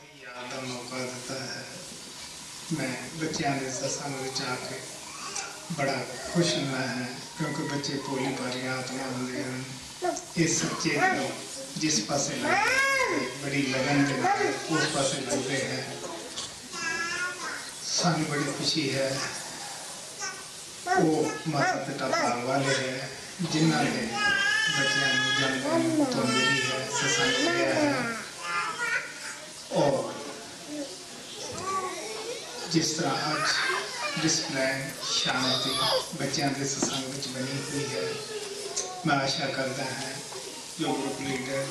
याद का मौका देता है। मैं बच्चों के सत्संग में आके बड़ा खुश होना है, क्योंकि बच्चे भोली भालियां आत्मा होंगे हैं। इस सच्चे को जिस पासे बड़ी लगन के उस पासे लगते हैं। सानू बड़ी खुशी है वो माता पिता पाल वाले है जिन्होंने बच्चों को जन्म तो मिली है, सत्संग किया है। और जिस तरह आज डिसिप्लिन शांति बच्चों के सत्संग में बनी हुई है, मैं आशा करता है जो ग्रुप लीडर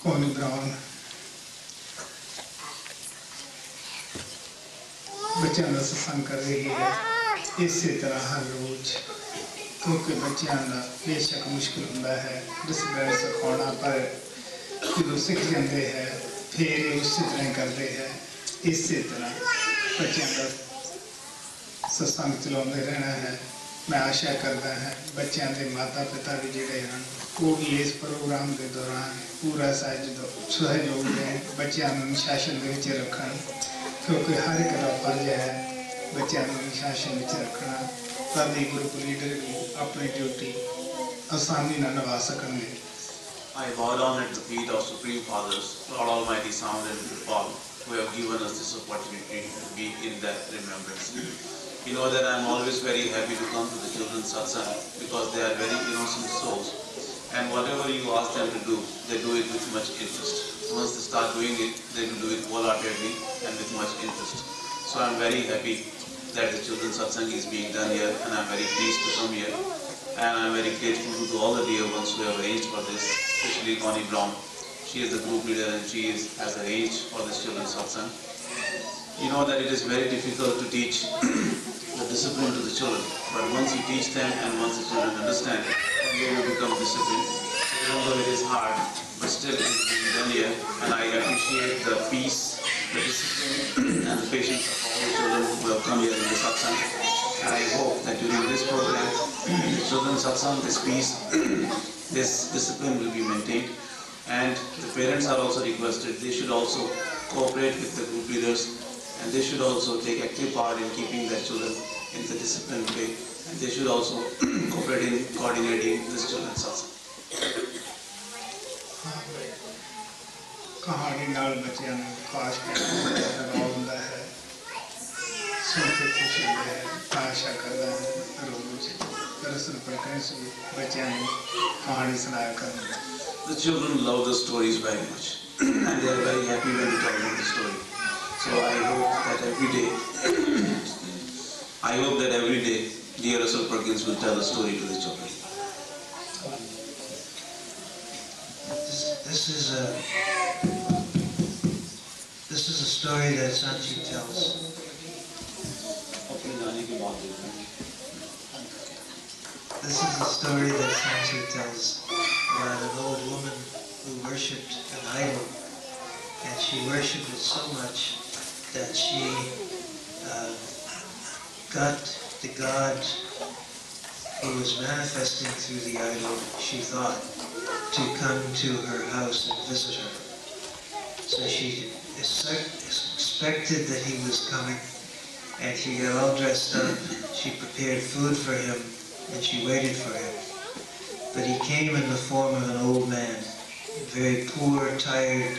कोनी ब्राउन बच्चों का सत्संग कर रही है, इसी तरह हर रोज, क्योंकि बच्चों का बेशक मुश्किल होता है डिसिप्लिन सिखाना, पर जो सीख जाते हैं फिर उसी तरह करते हैं। इसी तरह बच्चों का सत्संग चलाते रहना है। मैं आशा करता है बच्चों के माता पिता भी जोड़े हैं वो भी इस प्रोग्राम के दौरान पूरा सहयोग दें, बच्चों को अनुशासन में रखना, क्योंकि हर एक का फर्ज है बच्चों को अनुशासन में रखना, तभी ग्रुप लीडर भी अपनी ड्यूटी आसानी न निभा सकेंगे। I bow down at the feet of Supreme Fathers, Lord Almighty Sound and Paul, who have given us this opportunity to be in that remembrance. You know that I am always very happy to come to the children's satsang because they are very innocent souls, and whatever you ask them to do, they do it with much interest. Once they start doing it, they will do it wholeheartedly and with much interest. So I am very happy that the children's satsang is being done here, and I am very pleased to come here. And I am very grateful to all the dear ones who have arranged for this, especially Connie Brown. She is the group leader and she has arranged for this children's satsang. You know that it is very difficult to teach the discipline to the children, but once you teach them and once the children understand, they will become disciplined. Even though it is hard, but still it is being done here, and I appreciate the peace, the discipline and the patience of all the children who have come here in the satsang. And I hope that during this program, the children's satsang, this peace, this discipline will be maintained. And the parents are also requested, they should also cooperate with the group leaders, and they should also take active part in keeping their children in the disciplined way. And they should also cooperate in coordinating this children's satsang. कहानी नाल बच्चों ने खास लगाव होता है, सुन के खुशी है। आशा करता है रोज दर्शन प्रकाश बच्चों ने कहानी सुनाया करें। The children love the stories very much, and they are very happy when we tell them the story. So I hope that every day, dear Russell Perkins will tell the story to the children. This is a story that Sanchi tells. This is a story that Sanchi tells about an old woman who worshipped an idol, and she worshipped it so much that she got the God who was manifesting through the idol, she thought, to come to her house and visit her. So she expected that he was coming, and she got all dressed up. She prepared food for him, and she waited for him. But he came in the form of an old man, a very poor, tired,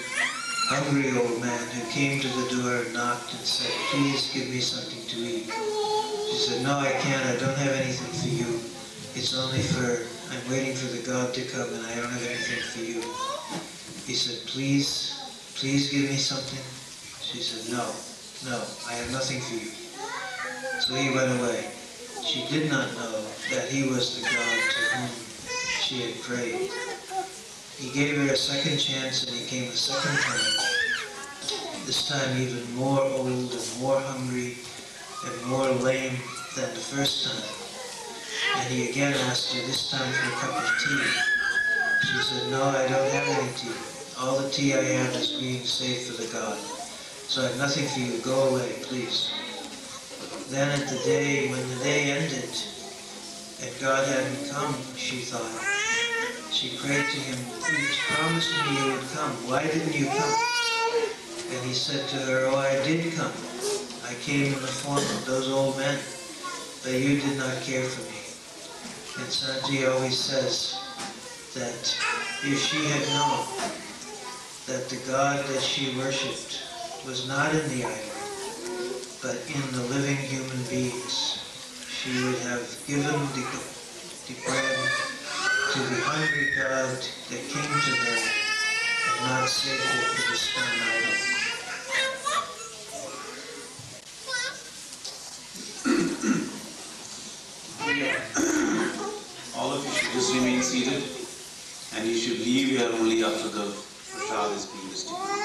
hungry old man who came to the door and knocked and said, "Please give me something to eat." She said, "No, I can't. I don't have anything for you. It's only I'm waiting for the God to come, and I don't have anything for you." He said, Please give me something." She said, No, I have nothing for you." So he went away. She did not know that he was the God to whom she had prayed. He gave her a second chance, and he came a second time, this time even more old and more hungry and more lame than the first time. And he again asked her, this time for a cup of tea. She said, "No, I don't have any tea. All the tea I have is being saved for the God. So I have nothing for you. Go away, please." Then when the day ended, and God hadn't come, she thought, she she prayed to him, "You promised me you would come. Why didn't you come?" And he said to her, "Oh, I did come. I came in the form of those old men, but you did not care for me." And Sanji always says that if she had known that the God that she worshipped was not in the idol, but in the living human beings, she would have given the bread to the hungry God that came to her and not saved her to the stone idol. All of you should just remain seated, and you should leave here only after the prasad is being distributed.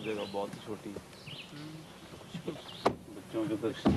जगह बहुत ही छोटी बच्चों के दर्शन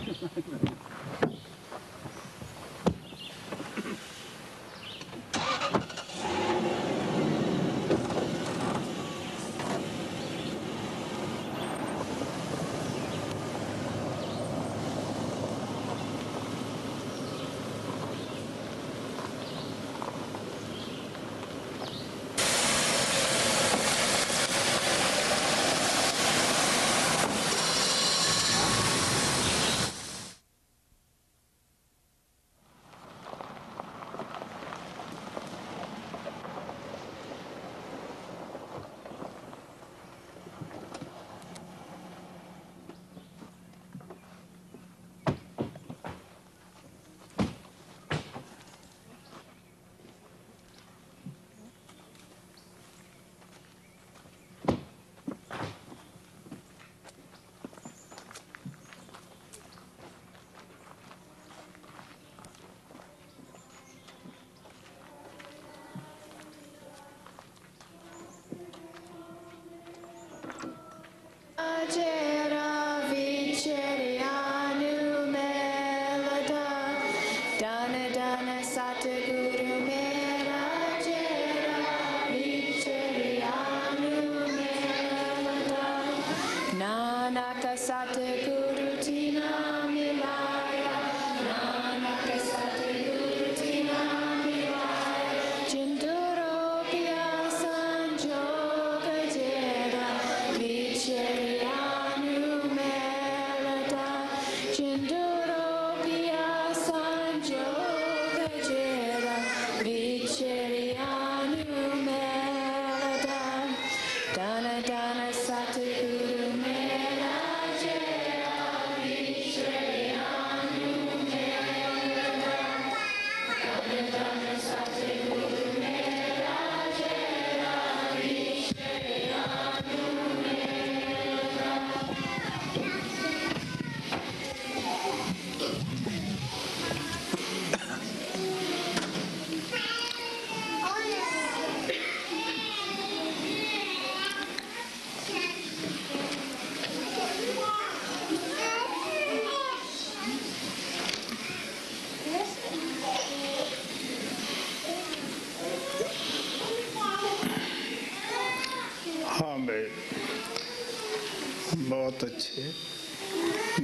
बहुत अच्छे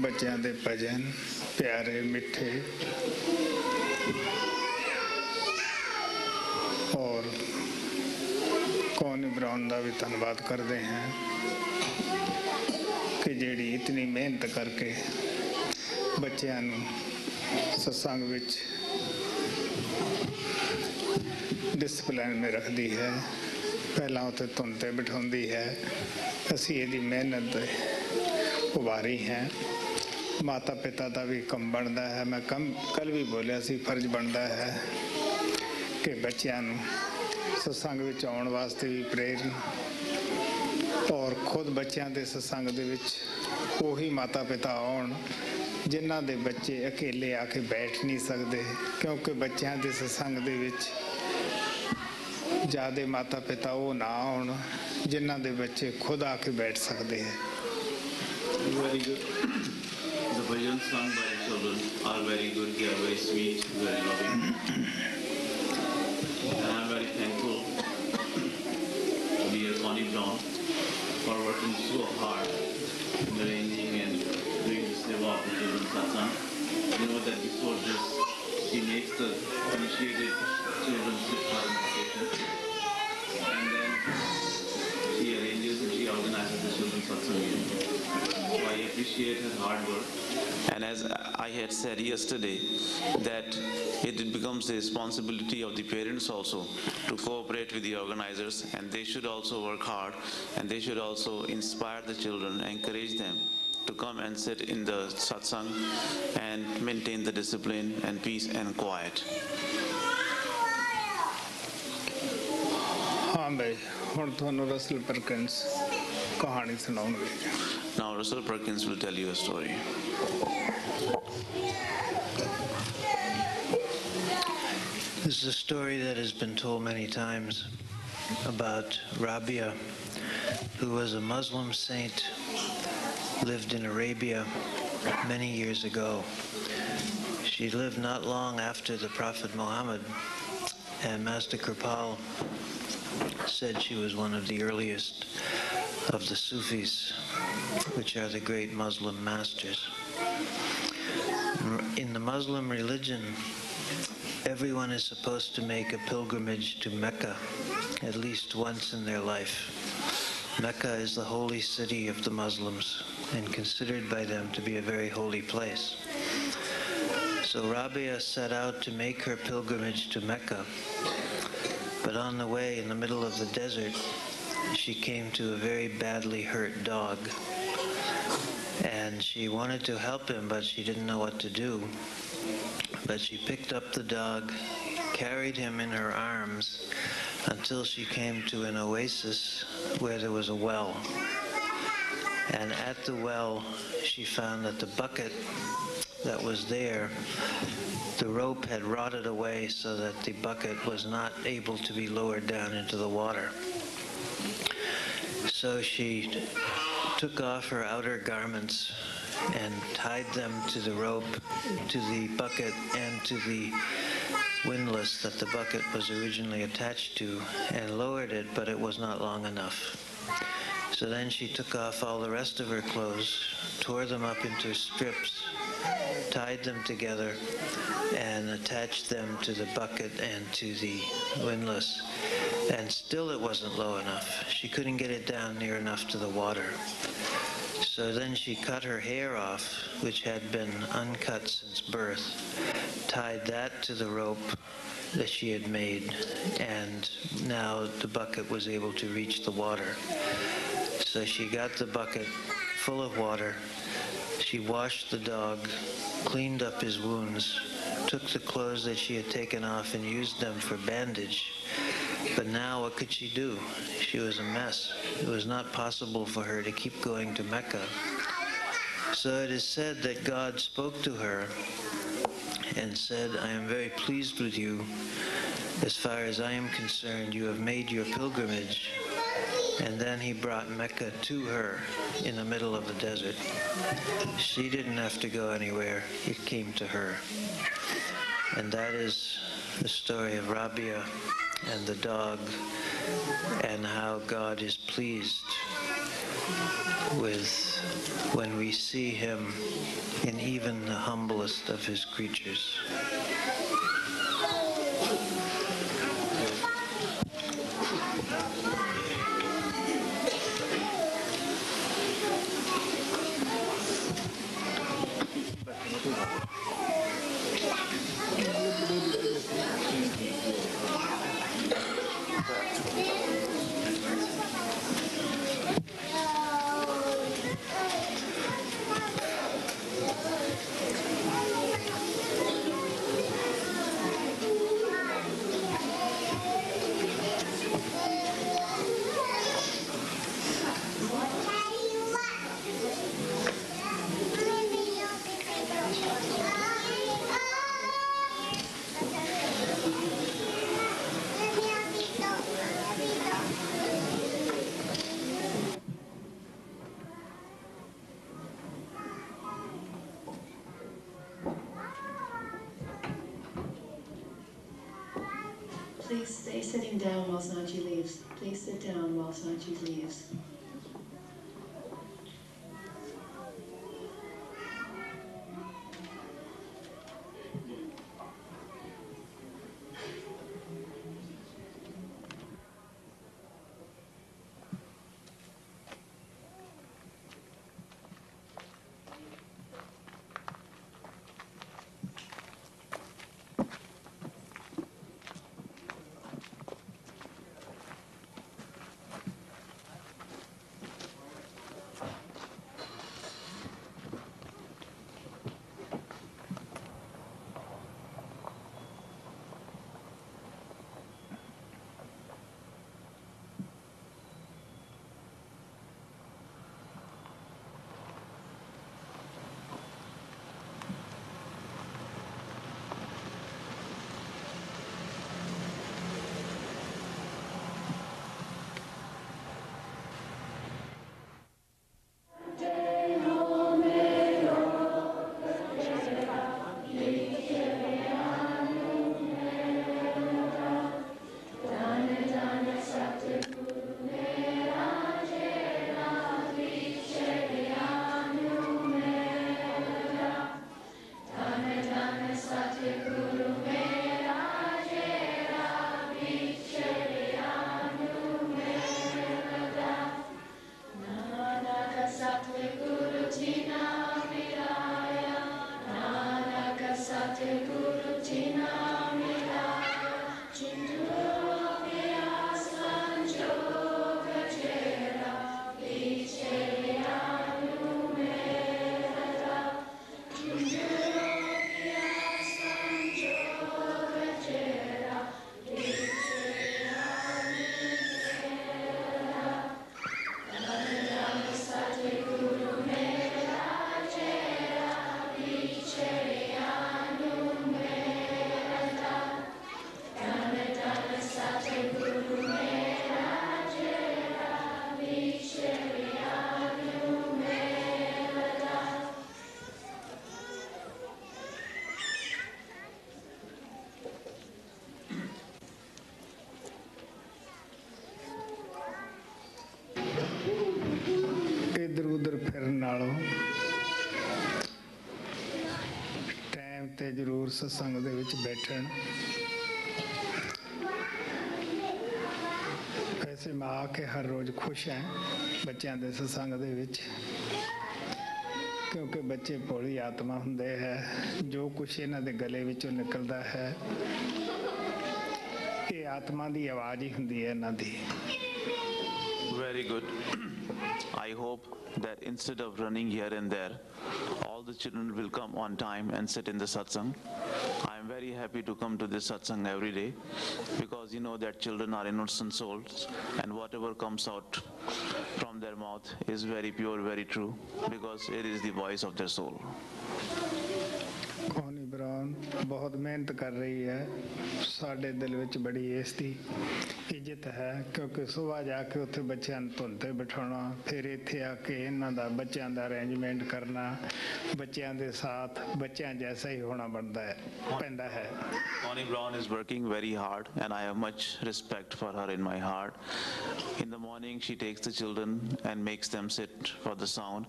बच्चों के भजन प्यारे मिठे और कौन ब्राउन का भी धन्यवाद करते हैं कि जिहड़ी इतनी मेहनत करके बच्चों नूं सत्संग विच डिसिपलिन में रखती है। पहला उत्ते धुन ते बिठाउंदी है। असी इहदी मेहनत दे उभारी हैं। माता पिता का भी कम बनता है। मैं कल भी बोलिया सी फर्ज बनता है कि बच्चों नूं सत्संग विच आउण वास्ते भी प्रेरण और खुद बच्चों के सत्संग दे विच उही माता पिता आउण जिन्हां दे बच्चे अकेले आके बैठ नहीं सकते, क्योंकि बच्चों के सत्संग दे विच ज़्यादा माता पिता वो ना आउण जिन्हां दे बच्चे खुद आके बैठ सकते हैं। Very good. The bhajans sung by the children are very good. They are very sweet, very loving. And I am very thankful to dear Connie Brown for working so hard in arranging and doing the seva of the children's satsang. You know that before this, she makes the initiated children's siddha meditation, and then she arranges and she organizes the children's satsang meeting. So I appreciate her hard work. And as I had said yesterday, that it becomes the responsibility of the parents also to cooperate with the organizers, and they should also work hard, and they should also inspire the children, encourage them to come and sit in the satsang and maintain the discipline and peace and quiet. हाँ भाई, हुण तुहानूं Russell Perkins कहानी सुणाउणगे। Now Russell Perkins will tell you a story. This is a story that has been told many times about Rabia, who was a Muslim saint, lived in Arabia many years ago. She lived not long after the Prophet Muhammad, and Master Kripal said she was one of the earliest of the Sufis, which are the great Muslim masters. In the Muslim religion, everyone is supposed to make a pilgrimage to Mecca at least once in their life. Mecca is the holy city of the Muslims and considered by them to be a very holy place. So Rabia set out to make her pilgrimage to Mecca, but on the way, in the middle of the desert, she came to a very badly hurt dog, and she wanted to help him, but she didn't know what to do. But she picked up the dog, carried him in her arms until she came to an oasis where there was a well. And at the well, she found that the bucket that was there, the rope had rotted away so that the bucket was not able to be lowered down into the water. So she took off her outer garments and tied them to the rope, to the bucket, and to the windlass that the bucket was originally attached to, and lowered it, but it was not long enough. So then she took off all the rest of her clothes, tore them up into strips, tied them together, and attached them to the bucket and to the windlass. And still it wasn't low enough. She couldn't get it down near enough to the water. So then she cut her hair off, which had been uncut since birth, tied that to the rope that she had made, and now the bucket was able to reach the water. So she got the bucket full of water. She washed the dog, cleaned up his wounds, took the clothes that she had taken off and used them for bandage. But now what could she do? She was a mess. It was not possible for her to keep going to Mecca. So it is said that God spoke to her and said, I am very pleased with you. As far as I am concerned, you have made your pilgrimage. And then he brought Mecca to her in the middle of the desert. She didn't have to go anywhere. It came to her. And that is the story of Rabia and the dog, and how God is pleased with when we see him in even the humblest of his creatures. Please stay sitting down while Sanchi leaves. Please sit down while Sanchi leaves. ਇੱਧਰ ਉੱਧਰ ਫਿਰਨ ਨਾਲੋਂ time ਤੇ ਜ਼ਰੂਰ ਸਤਸੰਗ ਦੇ ਵਿੱਚ ਬੈਠਣ। ਵੈਸੇ ਮੈਂ ਆ ਕੇ ਹਰ ਰੋਜ਼ ਖੁਸ਼ ਹਾਂ ਬੱਚਿਆਂ ਦੇ ਸਤਸੰਗ ਦੇ ਵਿੱਚ, ਕਿਉਂਕਿ ਬੱਚੇ ਭੋਲੀ ਆਤਮਾ ਹੁੰਦੇ ਹੈ। ਜੋ ਕੁਛ ਇਹਨਾਂ ਦੇ ਗਲੇ ਵਿੱਚੋਂ ਨਿਕਲਦਾ ਹੈ ਇਹ ਆਤਮਾ ਦੀ ਆਵਾਜ਼ ਹੀ ਹੁੰਦੀ ਹੈ ਇਹਨਾਂ ਦੀ। Very good. I hope that instead of running here and there, all the children will come on time and sit in the satsang. I am very happy to come to this satsang every day because you know that children are innocent souls and whatever comes out from their mouth is very pure, very true because it is the voice of their soul. Connie Brown. बहुत मेहनत कर रही है साढ़े दिल विच बड़ी इसकी इज्जत है क्योंकि सुबह जाके उत्थे बच्चों धुन ते बिठाना फिर इत्थे आके इन्हां दा बच्चों दा अरेंजमेंट करना बच्चों के साथ बच्चों जैसा ही होना बनता है पैंदा है Connie Brown is working very hard and I have much respect for her in my heart. In the morning she takes the children and makes them sit for the sound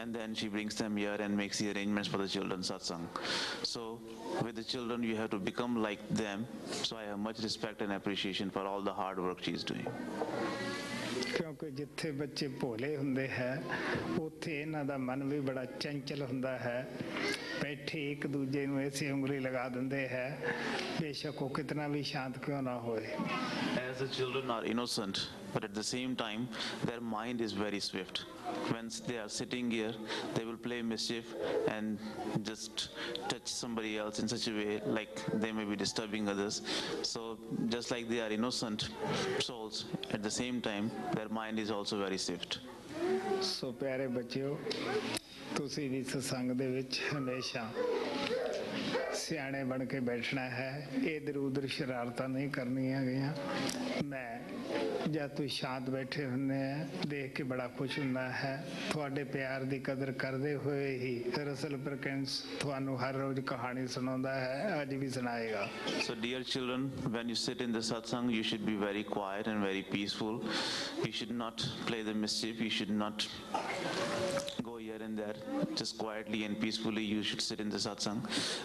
and then she brings them here and makes the arrangements for the children's satsang. So with the children you have to become like them. So I have much respect and appreciation for all the hard work she is doing. क्योंकि जिथे बच्चे भोले हुंदे हैं उत्थे इन्हां दा मन भी बड़ा चंचल हुंदा है बैठे एक दूजे नूं ऐसी उंगली लगा दिंदे हैं बेशक वो कितना भी शांत क्यों ना होए. As the children are innocent, but at the same time their mind is very swift. When they are sitting here, they will play mischief and just touch somebody else in such a way like they may be disturbing others. So just like they are innocent souls, at the same time their mind is also very swift. सो प्यारे बच्चों तुसी भी सत्संग दे विच हमेशा सियाने बन के बैठना है इधर उधर शरारतां नहीं करनियां गईयां. मैं जब तुम शांत बैठे हुंदे हैं देख के बड़ा खुश हुंदा है. तुहाडे प्यार दी कदर करदे हुए ही रसल परकिंस तुहानू हर रोज कहानी सुनाउंदा है अज भी सुनाएगा. So dear children, when you sit in the satsang, you should be very quiet and very peaceful. You should not play the mischief. You should not go here and there. Just quietly and peacefully you should sit in the satsang.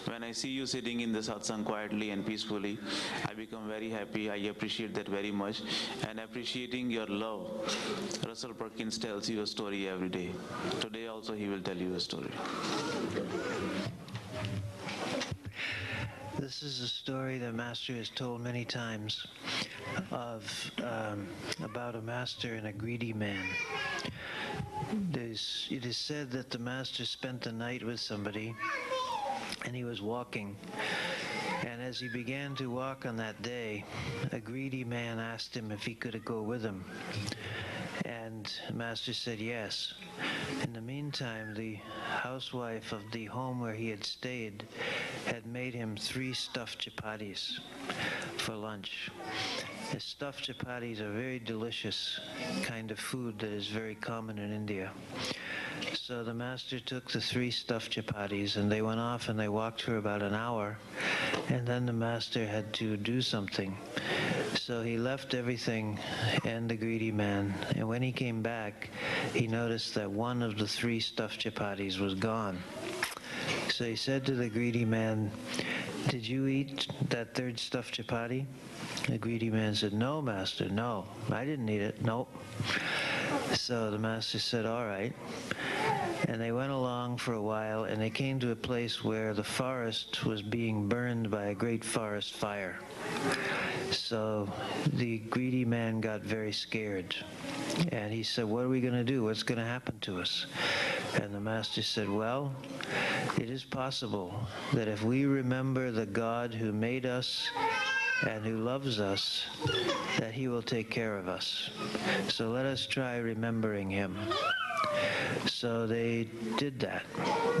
When I see you sitting in the satsang quietly and peacefully, I become very happy. I appreciate that very much. And appreciating your love, Russell Perkins tells you a story every day. Today also he will tell you a story. This is a story the Master has told many times of about a master and a greedy man. It is said that the Master spent the night with somebody and he was walking. And as he began to walk on that day, a greedy man asked him if he could go with him. And the Master said yes. In the meantime, the housewife of the home where he had stayed had made him 3 stuffed chapatis for lunch. The stuffed chapatis are very delicious kind of food that is very common in India. So the Master took the 3 stuffed chapatis and they went off and they walked for about an hour, and then the Master had to do something. So he left everything and the greedy man, and when he came back he noticed that one of the 3 stuffed chapatis was gone. So he said to the greedy man, "Did you eat that 3rd stuffed chapati?" The greedy man said, "No, Master, no, I didn't eat it, nope." So the Master said, "All right." And they went along for a while and they came to a place where the forest was being burned by a great forest fire. So the greedy man got very scared and he said, "What are we going to do? What's going to happen to us?" And the Master said, "Well, it is possible that if we remember the God who made us and who loves us, that he will take care of us. So let us try remembering him." So they did that,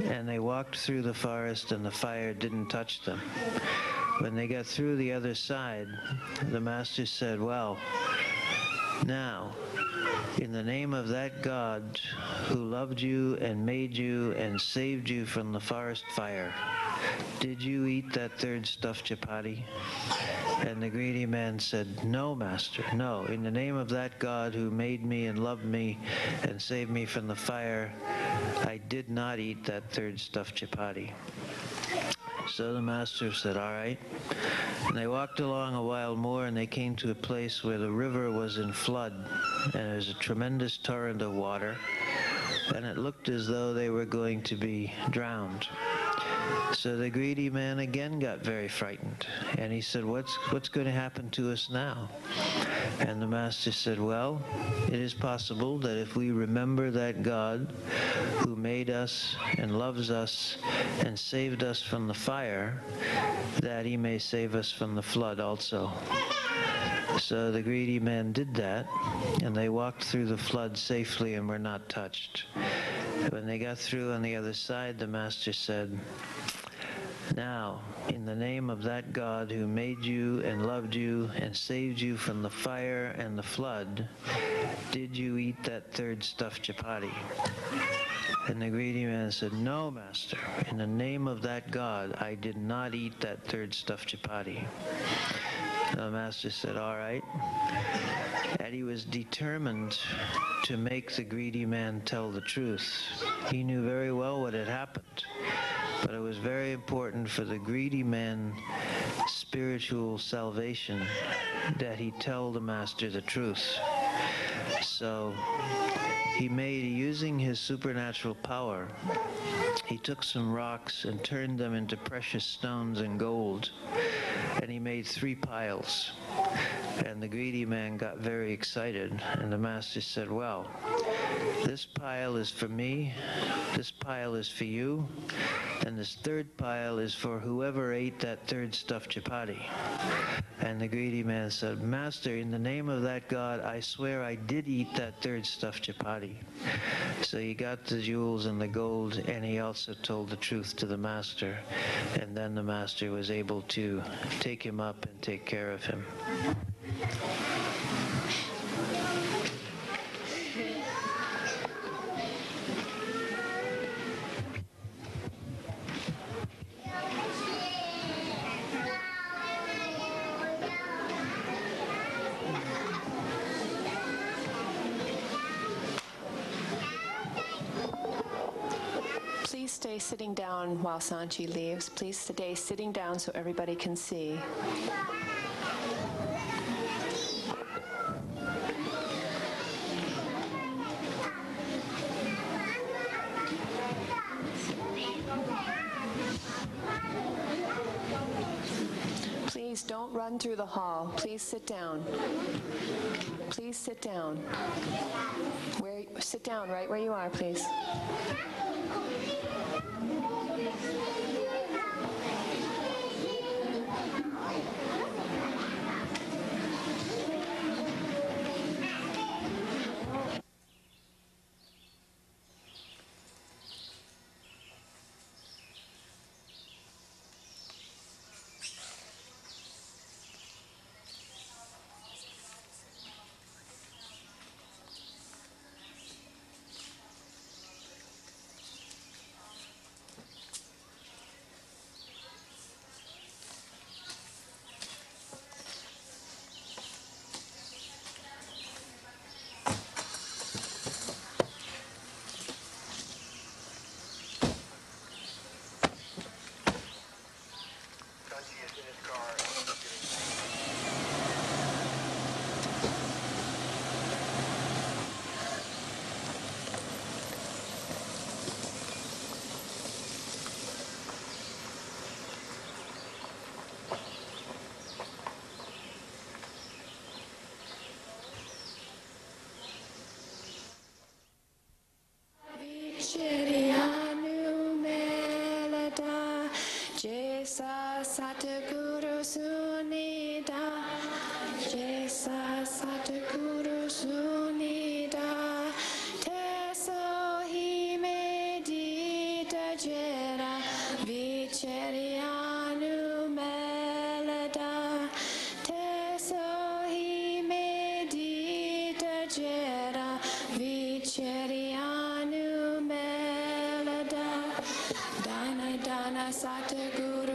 and they walked through the forest and the fire didn't touch them. When they got through the other side, the Master said, "Well, now, in the name of that God who loved you and made you and saved you from the forest fire, did you eat that 3rd stuffed chapati?" And the greedy man said, "No, Master, no. In the name of that God who made me and loved me and saved me from the fire, I did not eat that 3rd stuffed chapati." So the Master said, "All right." And they walked along a while more and they came to a place where the river was in flood and there was a tremendous torrent of water and it looked as though they were going to be drowned. So the greedy man again got very frightened and he said, what's going to happen to us now?" And the Master said, "Well, it is possible that if we remember that God who made us and loves us and saved us from the fire, that he may save us from the flood also." So the greedy man did that, and they walked through the flood safely and were not touched. When they got through on the other side, the Master said, Now, in the name of that God who made you and loved you and saved you from the fire and the flood, did you eat that third stuffed chapati? And the greedy man said, No, Master. In the name of that God, I did not eat that third stuffed chapati. The Master said, All right. And he was determined to make the greedy man tell the truth. He knew very well what had happened, but it was very important for the greedy man's spiritual salvation that he tell the Master the truth. So he made, using his supernatural power, he took some rocks and turned them into precious stones and gold, and he made 3 piles. And the greedy man got very excited, and the Master said, Well, this pile is for me, this pile is for you, and this third pile is for whoever ate that third stuffed chapati. And the greedy man said, Master, in the name of that God, I swear I did eat that third stuffed chapati. So he got the jewels and the gold, and he also told the truth to the Master. And then the Master was able to take him up and take care of him. Please stay sitting down while Sanchi leaves. Please stay sitting down so everybody can see. Please don't run through the hall. Please sit down. Please sit down. Sit down right where you are, please. Satguru Sunida, Jesa Satguru Sunida, Teso Himedita Jera, Vicherianu Melada, Teso Himedita Jera, Vicherianu Melada, Dana Dana Satguru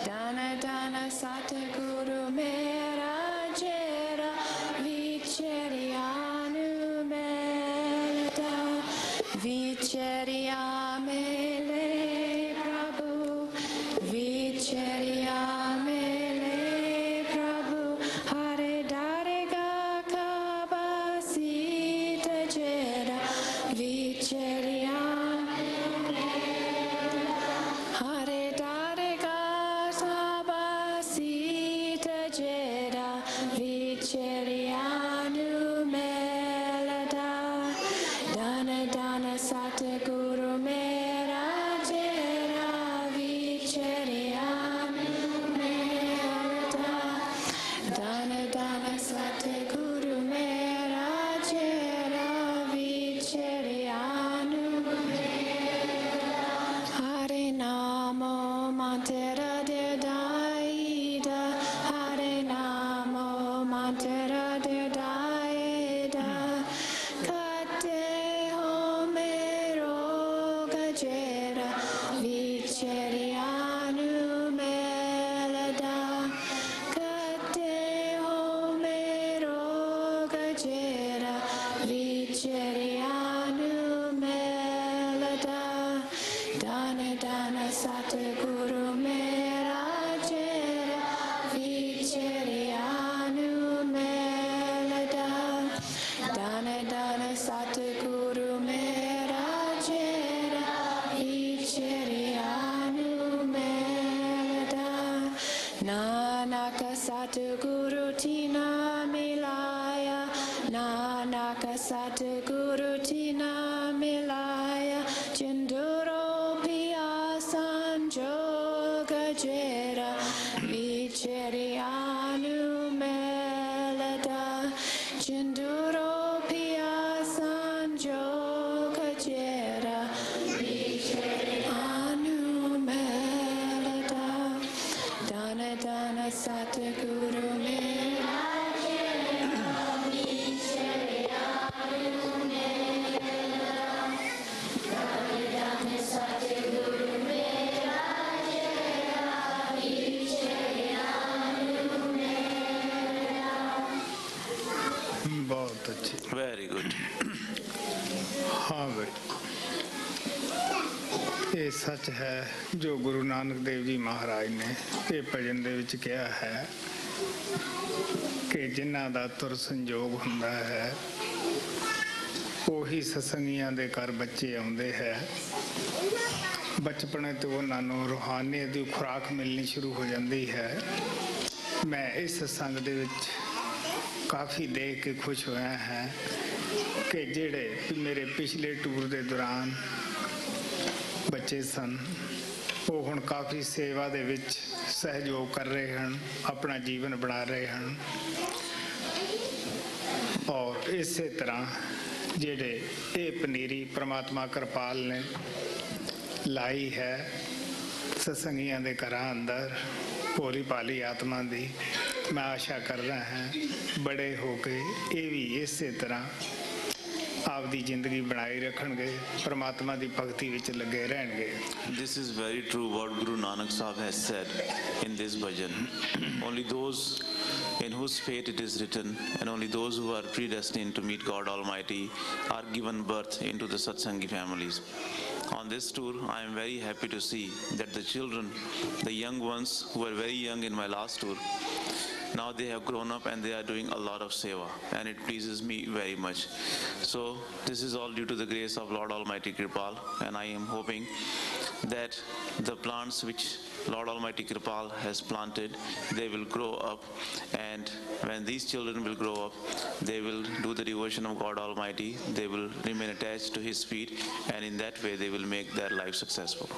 Dana Dana Satguru Mera Jera gajera vicherianu melada kate homero gajera vicherianu melada dana dana satguru mera jera vicherianu melada dana dana satguru mera jera vicherianu melada nanaka satguru tina milaya nanaka satguru tina milaya jinduro pia sanjoga jera vicherianu melada jinduro pia sanjoga jera vicherianu melada dana dana satguru mera बहुत अच्छे। Very good. हाँ बेटा, ये सच है जो गुरु नानक देव जी महाराज ने ये भजन ਦੇ ਵਿੱਚ ਕਿਹਾ ਹੈ ਕਿ ਜਿਨ੍ਹਾਂ ਦਾ ਤੁਰ ਸੰਜੋਗ ਹੁੰਦਾ ਹੈ ਉਹੀ ਸਤਸੰਗੀਆਂ ਦੇ ਘਰ ਬੱਚੇ ਆਉਂਦੇ ਹੈ। ਬਚਪਨੇ ਤੋਂ ਉਹਨਾਂ ਨੂੰ ਰੂਹਾਨੀਅਤ ਦੀ ਖੁਰਾਕ ਮਿਲਣੀ ਸ਼ੁਰੂ ਹੋ ਜਾਂਦੀ ਹੈ। ਮੈਂ ਇਸ ਸਤਸੰਗ ਦੇ ਵਿੱਚ ਕਾਫੀ ਦੇਖ ਕੇ ਖੁਸ਼ ਹੋਇਆ ਹਾਂ ਕਿ ਜਿਹੜੇ ਮੇਰੇ ਪਿਛਲੇ ਟੂਰ ਦੇ ਦੌਰਾਨ ਬੱਚੇ ਸਨ ਉਹ ਹੁਣ ਕਾਫੀ ਸੇਵਾ ਦੇ ਵਿੱਚ ਸਹਿਯੋਗ ਕਰ ਰਹੇ ਹਨ, ਆਪਣਾ ਜੀਵਨ ਬਣਾ ਰਹੇ ਹਨ। ਔਰ ਇਸੇ ਤਰ੍ਹਾਂ ਜਿਹੜੇ ਇਹ ਪਨੀਰੀ ਪ੍ਰਮਾਤਮਾ ਕਿਰਪਾਲ ਨੇ ਲਾਈ ਹੈ ਸਤਸੰਗੀਆਂ ਦੇ ਘਰਾਂ ਅੰਦਰ ਭੋਲੀ ਭਾਲੀ ਆਤਮਾ ਦੀ, ਮੈਂ ਆਸ਼ਾ ਕਰ ਰਿਹਾ ਹਾਂ ਬੜੇ ਹੋ ਕੇ ਇਹ ਵੀ ਇਸੇ ਤਰ੍ਹਾਂ ਆਪਦੀ ਜ਼ਿੰਦਗੀ ਬਣਾਈ ਰੱਖਣਗੇ, ਪ੍ਰਮਾਤਮਾ ਦੀ ਭਗਤੀ ਵਿੱਚ ਲੱਗੇ ਰਹਿਣਗੇ। This is very true what Guru Nanak Sahib has said in this bhajan. Only those in whose fate it is written and only those who are predestined to meet God Almighty are given birth into the Satsangi families. On this tour, I am very happy to see that the children, the young ones who were very young in my last tour, now they have grown up and they are doing a lot of seva, and it pleases me very much. So this is all due to the grace of Lord Almighty Kripal, and I am hoping that the plants which Lord Almighty Kripal has planted, they will grow up, and when these children will grow up, they will do the devotion of God Almighty, they will remain attached to His feet, and in that way they will make their life successful.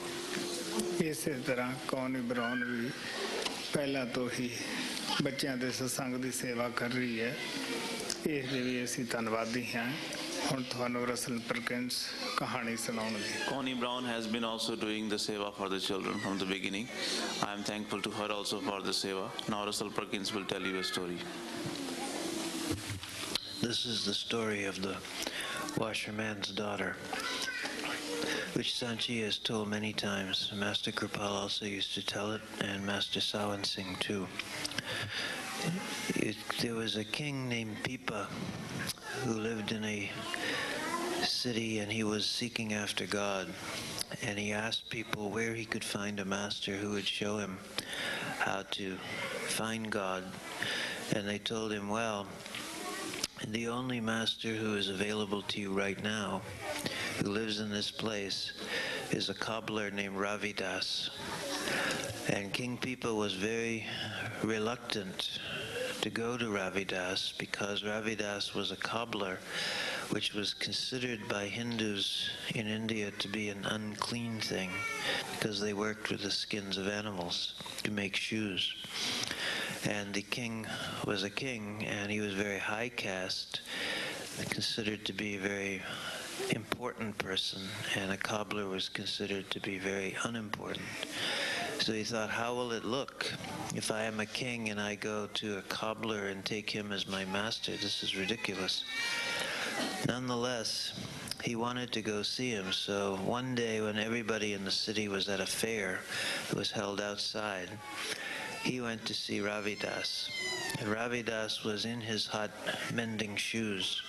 ਇਸੇ ਤਰ੍ਹਾਂ ਕੌਣੀ brown ਵੀ ਪਹਿਲਾਂ ਤੋਂ ਹੀ ਬੱਚਿਆਂ ਦੇ ਸਤਸੰਗ ਦੀ ਸੇਵਾ ਕਰ ਰਹੀ ਹੈ, ਇਸ ਦੇ ਵੀ ਅਸੀਂ ਧੰਨਵਾਦੀ ਹਾਂ। ਹੁਣ ਤੁਹਾਨੂੰ ਰਸਲ ਪਰਕਿੰਸ ਕਹਾਣੀ ਸੁਣਾਉਣਗੇ। Connie Brown has been also doing the seva for the children from the beginning. I am thankful to her also for the seva. Now Russell Perkins will tell you a story. This is the story of the washerman's daughter, which Sanchi has told many times. Master Kripal also used to tell it, and Master Sawan Singh too. There was a king named Pipa who lived in a city, and he was seeking after God. And he asked people where he could find a master who would show him how to find God. And they told him, well, the only master who is available to you right now, who lives in this place, is a cobbler named Ravidas. And King Pipa was very reluctant to go to Ravidas because Ravidas was a cobbler, which was considered by Hindus in India to be an unclean thing because they worked with the skins of animals to make shoes. And the king was a king, and he was very high caste, considered to be a very important person, and a cobbler was considered to be very unimportant. So he thought, how will it look if I am a king and I go to a cobbler and take him as my master? This is ridiculous. Nonetheless, he wanted to go see him. So one day when everybody in the city was at a fair that was held outside, he went to see Ravidas. And Ravidas was in his hut mending shoes.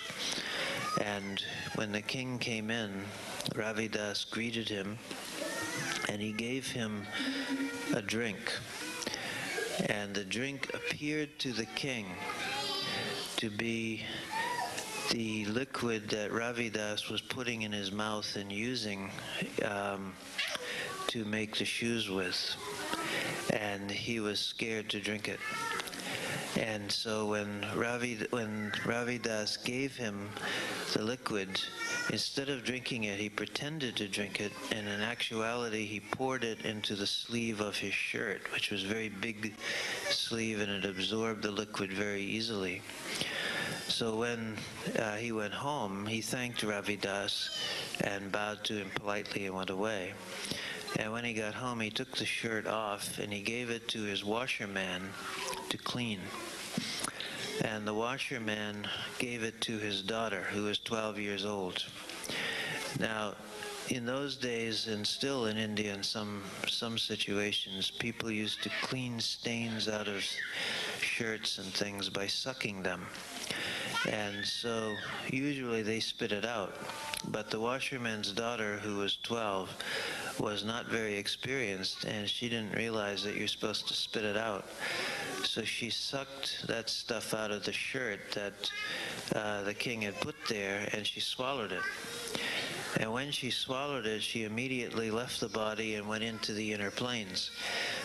And when the king came in, Ravidas greeted him, and he gave him a drink. And the drink appeared to the king to be the liquid that Ravidas was putting in his mouth and using to make the shoes with. And he was scared to drink it. And so when Ravidas gave him the liquid, instead of drinking it, he pretended to drink it, and in actuality he poured it into the sleeve of his shirt, which was a very big sleeve, and it absorbed the liquid very easily. So when he went home, he thanked Ravidas and bowed to him politely and went away. And when he got home, he took the shirt off and he gave it to his washerman to clean. And the washerman gave it to his daughter, who was 12 years old. Now, in those days, and still in India in some situations, people used to clean stains out of shirts and things by sucking them. And so usually they spit it out. But the washerman's daughter, who was 12, was not very experienced, and she didn't realize that you're supposed to spit it out. So she sucked that stuff out of the shirt that the king had put there, and she swallowed it. And when she swallowed it, she immediately left the body and went into the inner planes.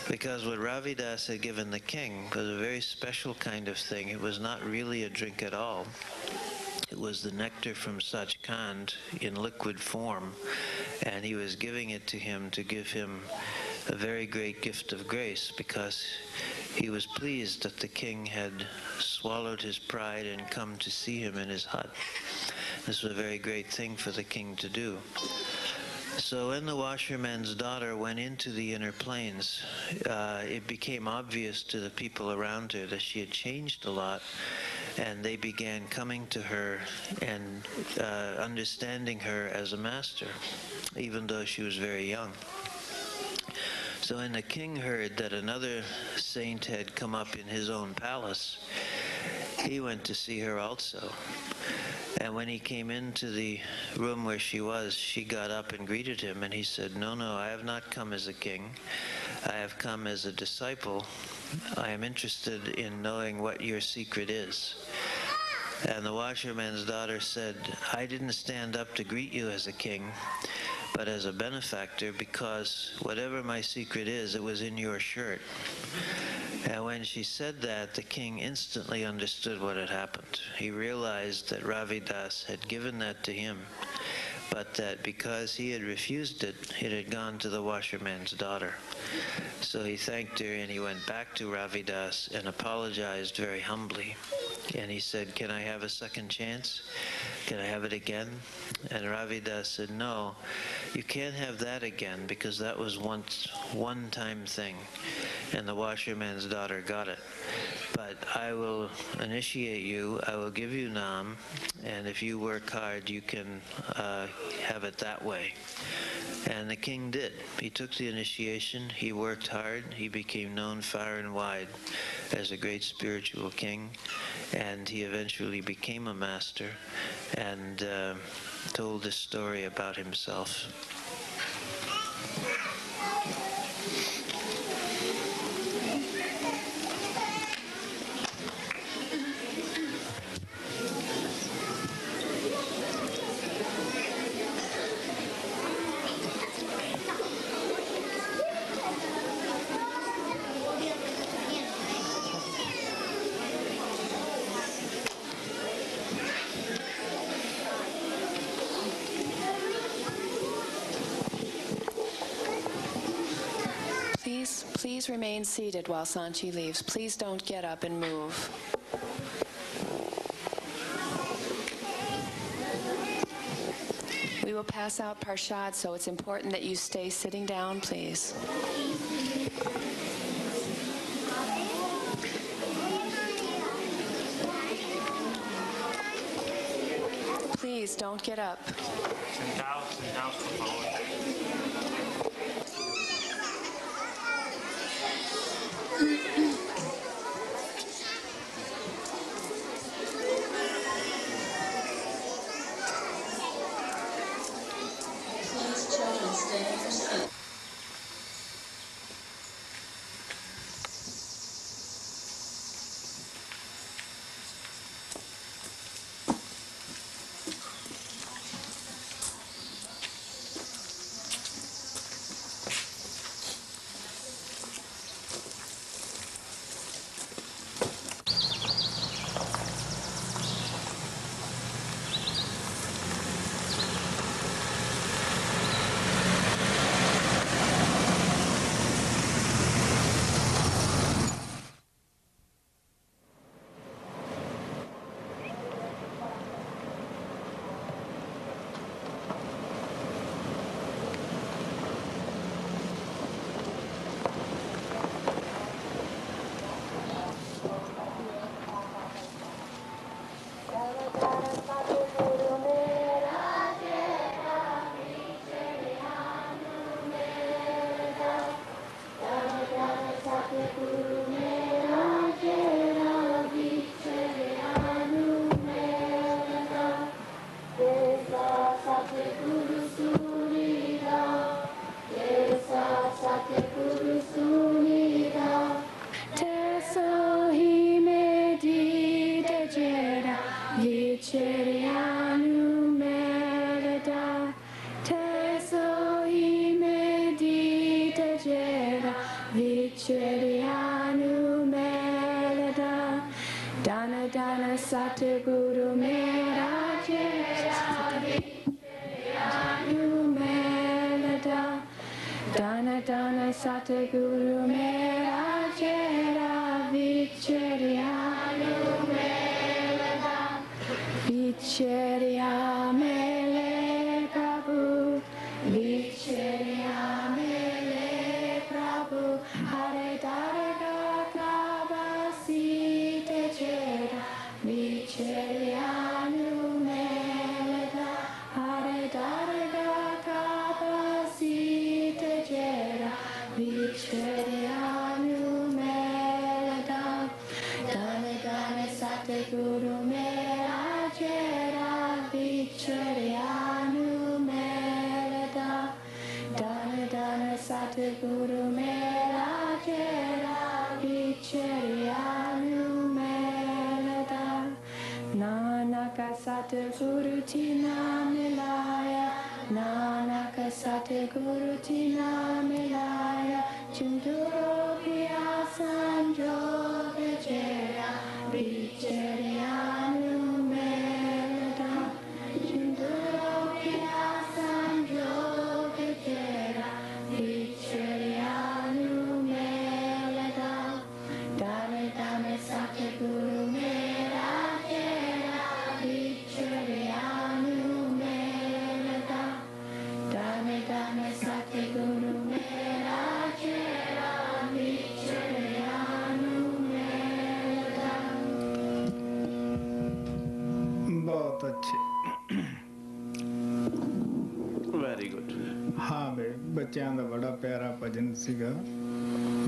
Because what Ravidas had given the king was a very special kind of thing. It was not really a drink at all. It was the nectar from Sachkhand in liquid form, and he was giving it to him to give him a very great gift of grace, because he was pleased that the king had swallowed his pride and come to see him in his hut. This was a very great thing for the king to do. So when the washerman's daughter went into the inner planes, it became obvious to the people around her that she had changed a lot, and they began coming to her and understanding her as a master, even though she was very young. So when the king heard that another saint had come up in his own palace, he went to see her also. And when he came into the room where she was, she got up and greeted him, and he said, "No, I have not come as a king. I have come as a disciple. I am interested in knowing what your secret is." And the washerman's daughter said, "I didn't stand up to greet you as a king, but as a benefactor, because whatever my secret is, it was in your shirt." And when she said that, the king instantly understood what had happened. He realized that Ravidas had given that to him, but that because he had refused it, it had gone to the washerman's daughter. So he thanked her, and he went back to Ravidas and apologized very humbly. And he said, "Can I have a second chance? Can I have it again?" And Ravidas said, "No, you can't have that again, because that was one-time thing." And the washerman's daughter got it. "But I will initiate you, I will give you Nam, and if you work hard, you can have it that way." And the king did. He took the initiation, he worked hard, he became known far and wide as a great spiritual king, and he eventually became a master and told this story about himself. Please remain seated while Sanchi leaves. Please don't get up and move. We will pass out Parshad, so it's important that you stay sitting down, please. Please don't get up. Sentaos, por favor. Please, children, stay in your seat. Dana Dana Satguru Mera Anu Melada Dana Dana Satguru Mera Jera Vicharyanu Melada Vicharya Mele Prabhu Vicharya Mele Prabhu Hare Darga Kabasi Tejera Vicharyanu Melada Hare Darga Kabasi Tejera Vicharyanu Melada Dana Dana Satguru Mera Jera Vicharyanu Melada Dana Dana Satguru Mera Jera Vicharyanu Melada Nanaka Satguru Tina Milaya Nanaka Satguru Tina Milaya Chinduro Pya Sanjo Vijaya Vicharyanu Melada Chinduro Pya Sanjo Vijaya Vicharyanu Melada Dana Dana Satguru Mera Jera Vicharyanu Melada Dana Dana Satguru Mera Jera Vicharyanu Melada बहुत अच्छे Very good. ਹਾਂ ਬੇ ਬੱਚਿਆਂ ਦਾ ਬੜਾ ਪਿਆਰਾ ਭਜਨ ਸੀਗਾ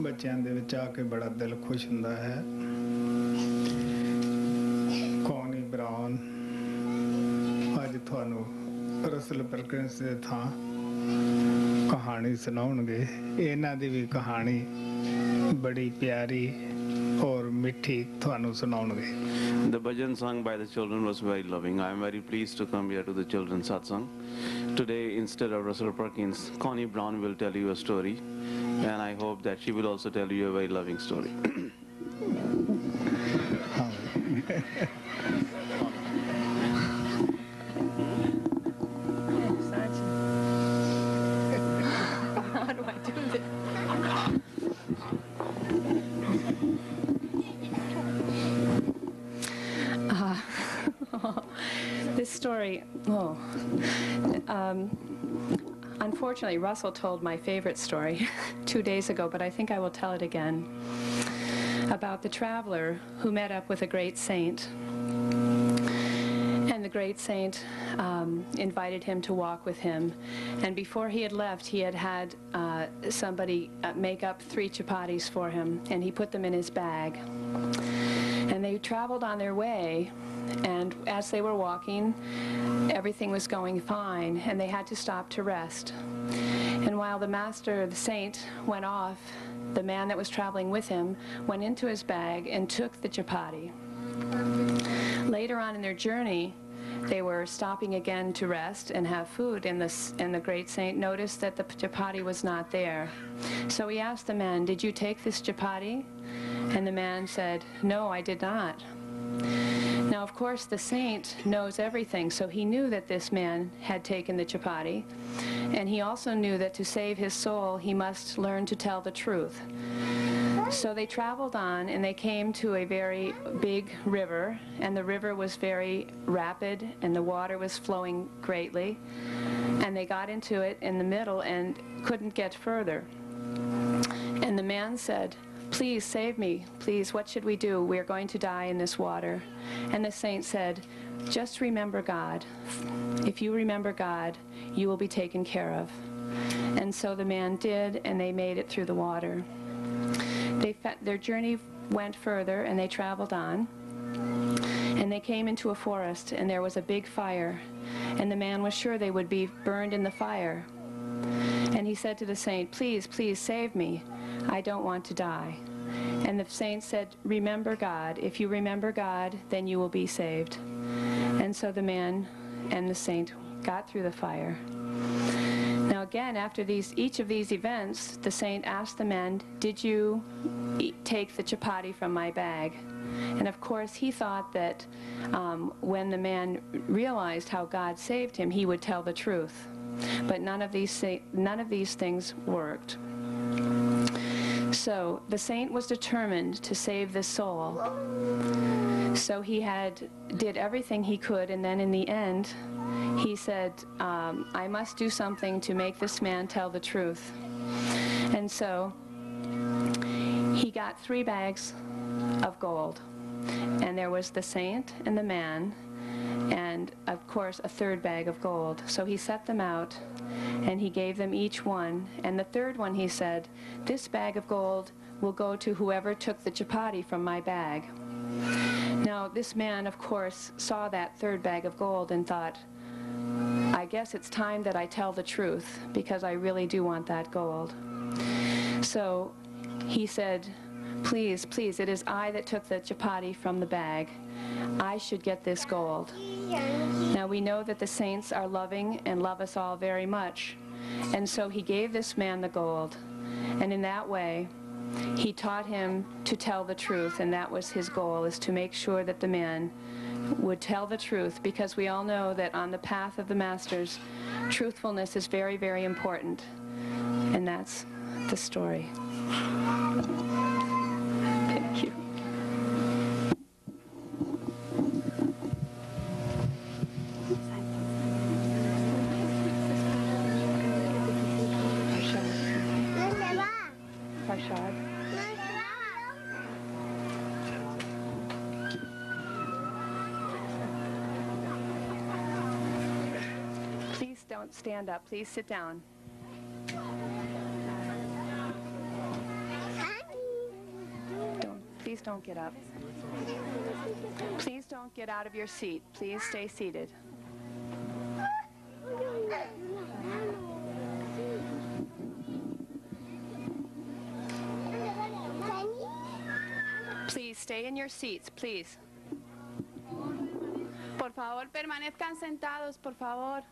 ਬੱਚਿਆਂ ਦੇ ਵਿੱਚ ਆ ਕੇ ਬੜਾ ਦਿਲ ਖੁਸ਼ ਹੁੰਦਾ ਹੈ ਕੌਣੀ ਬ੍ਰਾਉਨ ਅੱਜ ਤੁਹਾਨੂੰ ਰਸਲ ਪ੍ਰਕਿੰਸ ਦੇ ਥਾਂ ਕਹਾਣੀ ਸੁਣਾਉਣਗੇ ਇਹਨਾਂ ਦੀ ਵੀ ਕਹਾਣੀ ਬੜੀ ਪਿਆਰੀ ਔਰ ਮਿੱਠੀ ਤੁਹਾਨੂੰ ਸੁਣਾਉਣਗੇ The bhajan sung by the children was very loving. I am very pleased to come here to the children's satsang. Today, instead of Russell Perkins, Connie Brown will tell you a story, and I hope that she will also tell you a very loving story. How do I do this? This story, unfortunately, Russell told my favorite story 2 days ago, but I think I will tell it again, about the traveler who met up with a great saint. And the great saint invited him to walk with him. And before he had left, he had had somebody make up 3 chapatis for him, and he put them in his bag. And they traveled on their way, and as they were walking, everything was going fine, and they had to stop to rest. And while the master, the saint, went off, the man that was traveling with him went into his bag and took the chapati. Later on in their journey, they were stopping again to rest and have food, and the great saint noticed that the chapati was not there. So he asked the man, "Did you take this chapati?" And the man said, "No, I did not." Now, of course, the saint knows everything, so he knew that this man had taken the chapati, and he also knew that to save his soul, he must learn to tell the truth. So they traveled on, and they came to a very big river, and the river was very rapid, and the water was flowing greatly, and they got into it in the middle and couldn't get further. And the man said, "Please save me, please, what should we do? We are going to die in this water." And the saint said, "Just remember God. If you remember God, you will be taken care of." And so the man did, and they made it through the water. Their journey went further, and they traveled on, and they came into a forest, and there was a big fire, and the man was sure they would be burned in the fire. And he said to the saint, "Please, please save me. I don't want to die." And the saint said, "Remember God. If you remember God, then you will be saved." And so the man and the saint got through the fire. Now again, after each of these events, the saint asked the man, "Did you take the chapati from my bag?" And of course, he thought that when the man realized how God saved him, he would tell the truth. But none of these things worked. So the saint was determined to save this soul. So he did everything he could, and then in the end, he said, "I must do something to make this man tell the truth." And so he got 3 bags of gold, and there was the saint and the man, and of course a 3rd bag of gold. So he set them out, and he gave them each one, and the 3rd one he said, "This bag of gold will go to whoever took the chapati from my bag." Now this man, of course, saw that 3rd bag of gold and thought, "I guess it's time that I tell the truth, because I really do want that gold." So he said, "Please, please, it is I that took the chapati from the bag. I should get this gold." Now we know that the saints are loving and love us all very much. And so he gave this man the gold. And in that way, he taught him to tell the truth. And that was his goal, is to make sure that the man would tell the truth, because we all know that on the path of the masters, truthfulness is very, very important. And that's the story. Thank you. Dharshan. Please don't stand up. Please sit down. Please don't get up. Please don't get out of your seat. Please stay seated. Please stay in your seats, please. Por favor, permanezcan sentados, por favor.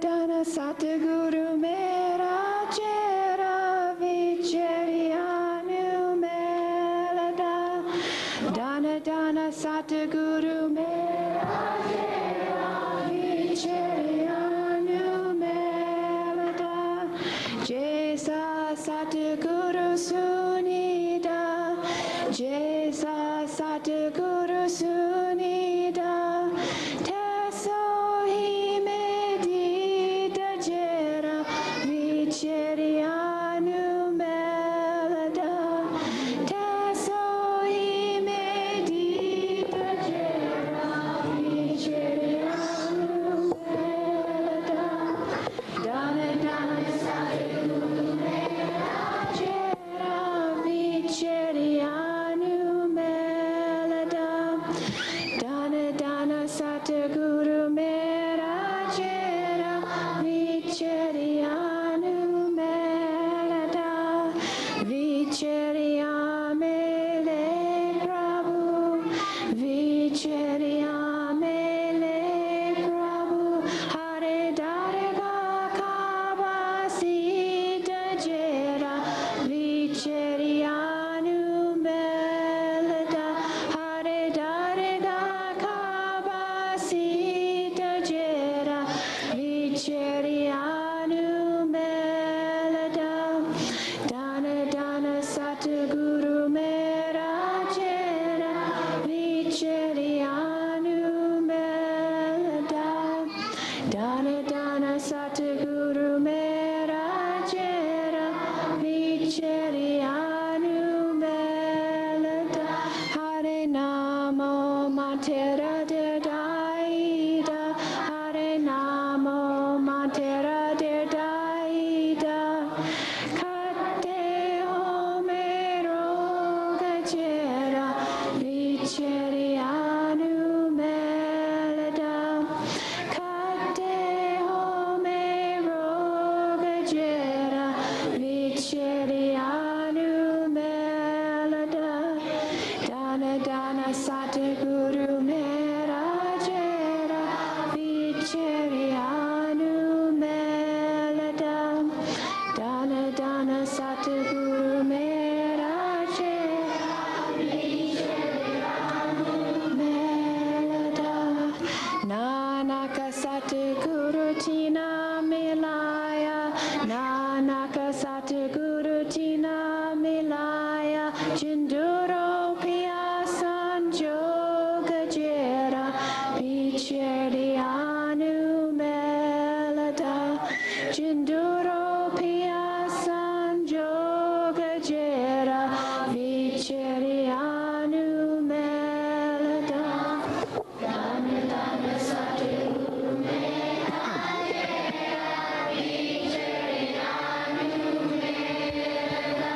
Dana Dana Satguru Mera Chera Vicharianu Melada Dana Dana Satguru Mera Chera Vicharianu Melada Jesa Satguru Sunida Jesa Satguru Sunida Teso hi medita jera vicharianu melada Teso hi medita jera vicharianu melada Dana Dana Satguru Mera Jera Vicharianu Melada Dana Dana Satguru Mera Jera Vicharianu Melada Vichariamele Prabhu Vichariamele Prabhu Hare Darga Kabasita Jera Vicharianu Melada Hare Darga Kabasita Jera Vicharianu Melada Dana Dana Satguru Mera Jera Vicharianu Melada Dana Dana Satguru Mera Jera Vicharianu Melada Hare Namo Matera Daida Hare Namo Matera Daida Kate Homero Gajera Vicharianu Melada Kate Homero Gajera Vicharianu Melada Dana Dana Satguru Mera Jera Vicharianu Melada Dana Dana Satguru Mera Jera Vicharianu Melada Nanaka Satguru Tina Milaya Nanaka Satguru Tina Milaya Chinduro Pia Sanjoga Jera Vicharianu Melada Chinduro Pia Sanjoga Jera Vicharianu Melada Dana Dana Satguru Mera Jera Vicharianu Melada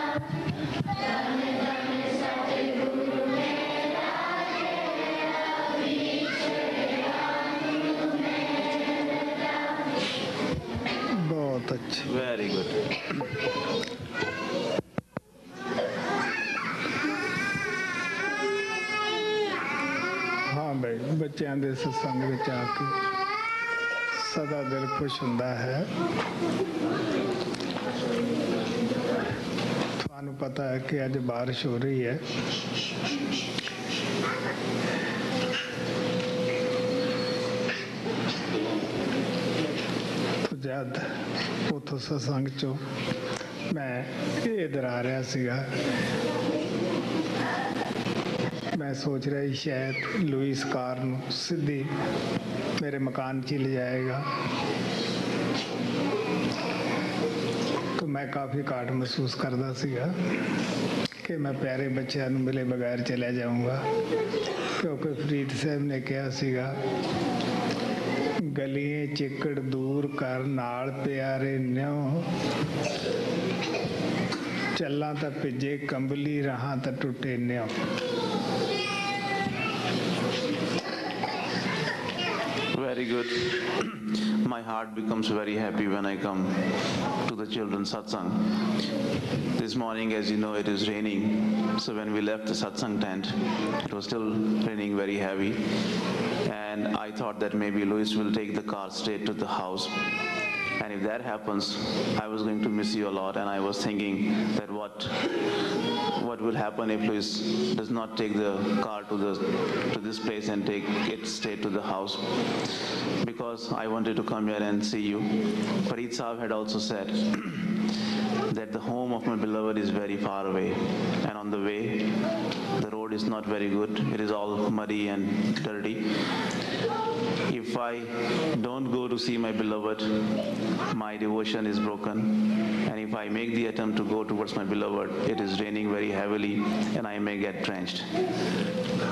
Dana Dana Satguru Mera Jera Vicharianu Melada बहुत अच्छे Very good. ਹਾਂ ਬਈ ਬੱਚਿਆਂ ਦੇ ਸਤਸੰਗ ਵਿੱਚ ਆ ਕੇ ਸਦਾ ਦਿਲ ਖੁਸ਼ ਹੁੰਦਾ ਹੈ ਤੁਹਾਨੂੰ ਪਤਾ ਹੈ ਕਿ ਅੱਜ ਬਾਰਿਸ਼ ਹੋ ਰਹੀ ਹੈ ਜਦ ਉੱਥੋਂ ਸਤਸੰਗ ਚੋਂ ਮੈਂ ਇੱਧਰ ਆ ਰਿਹਾ ਸੀਗਾ मैं सोच रही शायद लुइस कार ਨੂੰ ਸਿੱਧੀ ਮੇਰੇ ਮਕਾਨ 'ਚ ਲੈ ਜਾਏਗਾ तो मैं काफ़ी घाट महसूस करता ਸੀਗਾ कि मैं प्यारे बच्चों ਨੂੰ मिले बगैर चला जाऊंगा क्योंकि फरीद साहब ने कहा ਸੀਗਾ गलियां चिकड़ दूर कर नाल प्यारे न्यों ਚੱਲਾਂ ਤਾਂ ਭਿੱਜੇ ਕੰਬਲੀ ਰਹਾਂ ਤਾਂ ਟੁੱਟੇ ਨਿਉ Very good. My heart becomes very happy when I come to the children's satsang. This morning, as you know, it is raining. So when we left the satsang tent, it was still raining very heavy. and I thought that maybe Louis will take the car straight to the house. And if that happens, I was going to miss you a lot, and I was thinking that what will happen if Louis does not take the car to this place and take it straight to the house, because I wanted to come here and see you. Farid Saab had also said that the home of my beloved is very far away, and on the way, the road is not very good. It is all muddy and dirty. If I don't go to see my beloved, my devotion is broken. And if I make the attempt to go towards my beloved, it is raining very heavily and I may get drenched.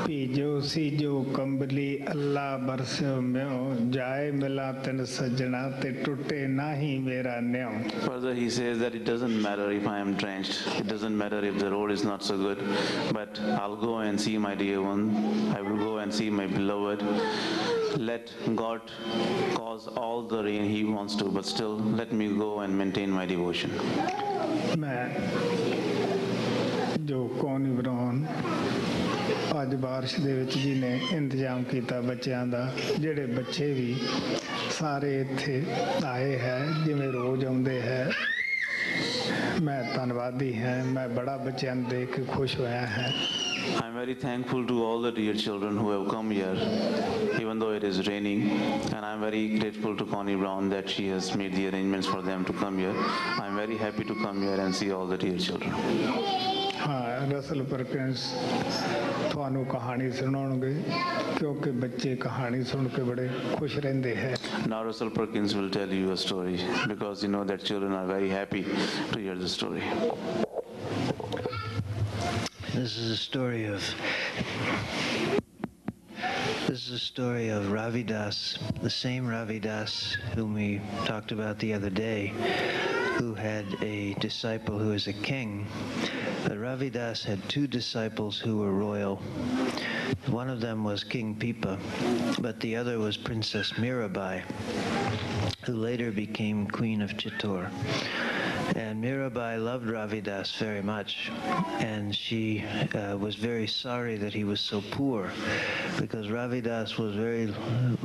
ਭੀਜੋ ਸੀਜੋ ਕੰਬਲੀ Allah ਬਰਸਿਓ mayo ਜਾਏ ਮਿਲਾ ਤਨ ਸੱਜਣਾ ਤੇ ਟੁੱਟੇ ਨਾਹੀ ਮੇਰਾ ਨਿਉ. Further he says that it doesn't matter if I am drenched, it doesn't matter if the road is not so good, but I'll go and see my dear one, I will go and see my beloved. Let God cause all the rain he wants to, but still let me go and maintain my devotion. ਮੈਂ ਜੋ ਕੌਣੀ brown ਅੱਜ ਬਾਰਿਸ਼ ਦੇ ਵਿੱਚ ਜੀ ਨੇ ਇੰਤਜ਼ਾਮ ਕੀਤਾ ਬੱਚਿਆਂ ਦਾ, ਜਿਹੜੇ ਬੱਚੇ ਵੀ ਸਾਰੇ ਇੱਥੇ ਆਏ ਹੈ ਜਿਵੇਂ ਰੋਜ਼ ਆਉਂਦੇ ਹੈ, ਮੈਂ ਧੰਨਵਾਦੀ ਹਾਂ, ਮੈਂ ਬੜਾ ਬੱਚਿਆਂ ਨੂੰ ਦੇਖ ਕੇ ਖੁਸ਼ ਹੋਇਆ ਹੈ. I'm very thankful to all the dear children who have come here, even though it is raining, and I'm very grateful to Connie Brown that she has made the arrangements for them to come here. I'm very happy to come here and see all the dear children. ਹਾਂ, Russell ਪਰਕਿੰਸ ਤੁਹਾਨੂੰ ਕਹਾਣੀ ਸੁਣਾਉਣਗੇ ਕਿਉਂਕਿ ਬੱਚੇ ਕਹਾਣੀ ਸੁਣ ਕੇ ਬੜੇ ਖੁਸ਼ ਰਹਿੰਦੇ ਹੈ. Now Russell Perkins will tell you a story because you know that children are very happy to hear the story. This is a story of Ravidas, the same Ravidas whom we talked about the other day, who had a disciple who was a king. But Ravidas had two disciples who were royal. One of them was King Pipa, but the other was Princess Mirabai, who later became Queen of Chittor. And Mirabai loved Ravidas very much, and she was very sorry that he was so poor, because Ravidas was a very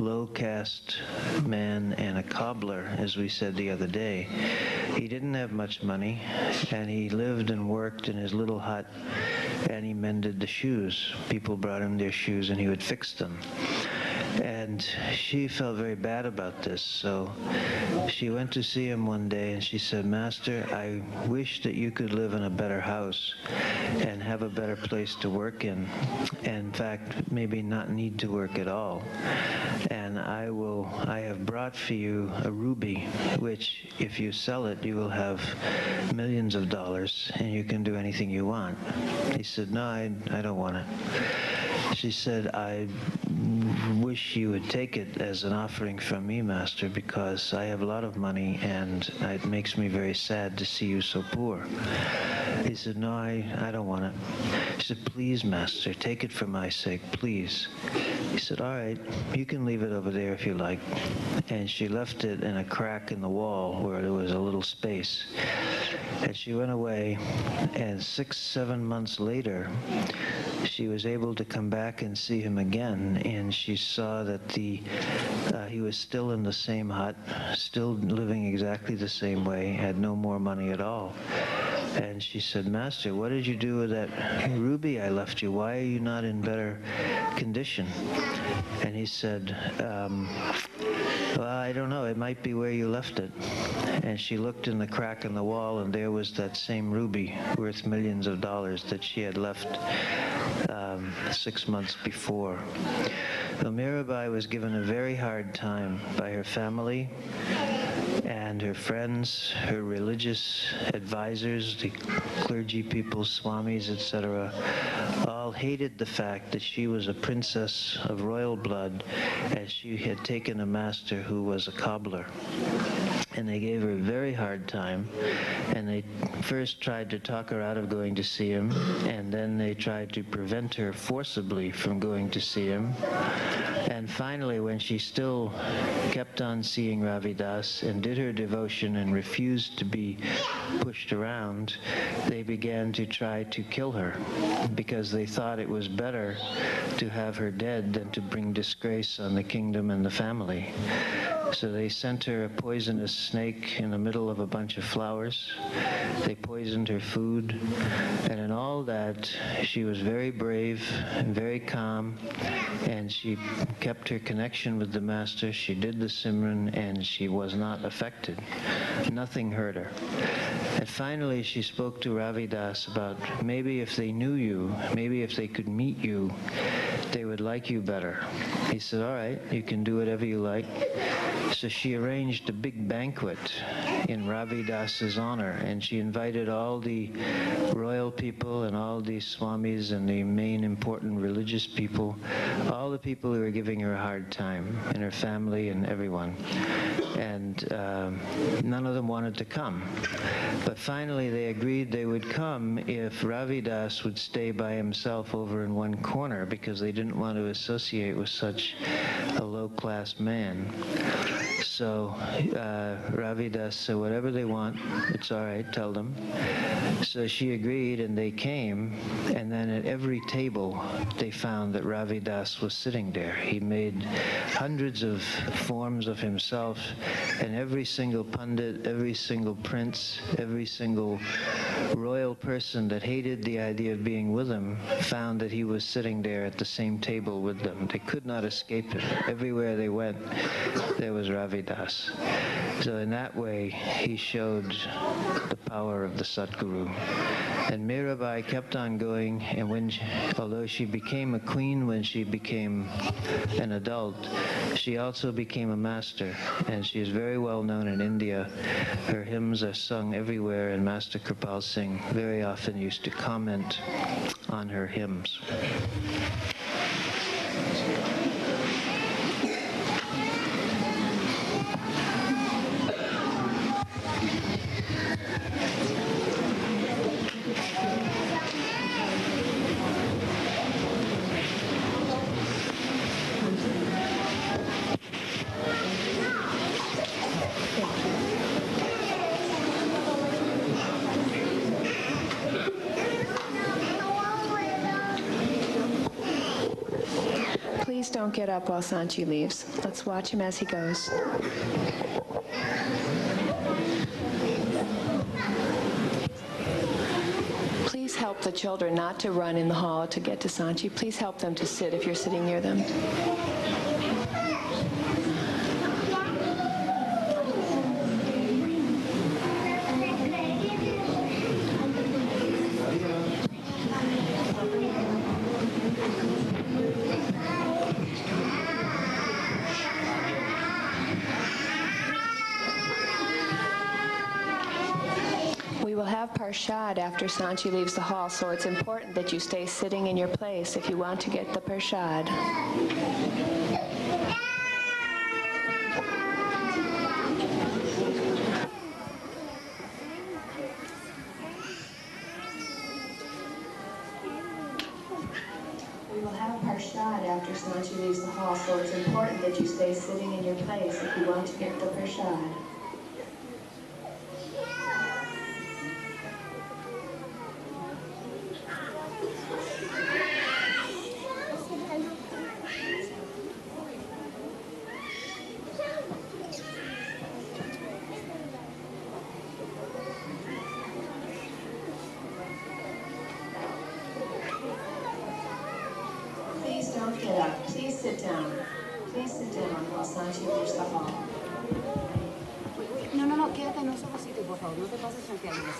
low caste man and a cobbler, as we said the other day. He didn't have much money, and he lived and worked in his little hut, and he mended the shoes. People brought him their shoes and he would fix them. And she felt very bad about this, so she went to see him one day and she said, "Master, I wish that you could live in a better house and have a better place to work in. In fact, maybe not need to work at all. And I have brought for you a ruby, which if you sell it, you will have millions of dollars and you can do anything you want." He said, "No, I don't want it." She said, "I wish you would take it as an offering from me, Master, because I have a lot of money and it makes me very sad to see you so poor." He said, "No, I don't want it." She said, "Please, Master, take it for my sake, please." He said, "All right, you can leave it over there if you like." And she left it in a crack in the wall where there was a little space. And she went away, and 6-7 months later, she was able to come back and see him again, and she saw that he was still in the same hut, still living exactly the same way, had no more money at all. And she said, "Master, what did you do with that ruby I left you? Why are you not in better condition?" And he said, "Well, I don't know. It might be where you left it." And she looked in the crack in the wall, and there was that same ruby worth millions of dollars that she had left 6 months before. So Mirabai was given a very hard time by her family and her friends, her religious advisors, the clergy people, swamis, etc., all hated the fact that she was a princess of royal blood, as she had taken a master who was a cobbler. And they gave her a very hard time, and they first tried to talk her out of going to see him, and then they tried to prevent her forcibly from going to see him, And finally, when she still kept on seeing Ravidas and did her devotion and refused to be pushed around, they began to try to kill her because they thought it was better to have her dead than to bring disgrace on the kingdom and the family. So they sent her a poisonous snake in the middle of a bunch of flowers. They poisoned her food. And in all that, she was very brave and very calm, and she kept her connection with the Master. She did the Simran, and she was not affected. Nothing hurt her. And finally, she spoke to Ravidas about maybe if they knew you, maybe if they could meet you, they would like you better. He said, all right, you can do whatever you like. So she arranged a big banquet in Ravidas's honor, and she invited all the royal people and all the swamis and the main important religious people, all the people who were giving her a hard time, and her family and everyone. And none of them wanted to come. But finally they agreed they would come if Ravidas would stay by himself over in one corner, because they didn't want to associate with such a low-class man. So Ravidas said, whatever they want, it's all right, tell them. So she agreed, and they came, and then at every table they found that Ravidas was sitting there. He made hundreds of forms of himself, and every single pundit, every single prince, every single royal person that hated the idea of being with him found that he was sitting there at the same table with them. They could not escape it. Everywhere they went, there was Ravidas. So in that way, he showed the power of the Satguru. And Mirabai kept on going, and although she became a queen when she became an adult, she also became a master, and she is very well known in India. Her hymns are sung everywhere, and Master Kripal Singh very often used to comment on her hymns. Please don't get up while Sanchi leaves. Let's watch him as he goes. Please help the children not to run in the hall to get to Sanchi. Please help them to sit if you're sitting near them. We will have Parshad after Sanchi leaves the hall, so it's important that you stay sitting in your place if you want to get the Parshad. We will have Parshad after Sanchi leaves the hall, so it's important that you stay sitting in your place if you want to get the Parshad. Please don't get up. Please sit down. Please sit down while Sanchi leaves the hall. No, quédate en un solo sitio, por favor. No te pases frente a alguien.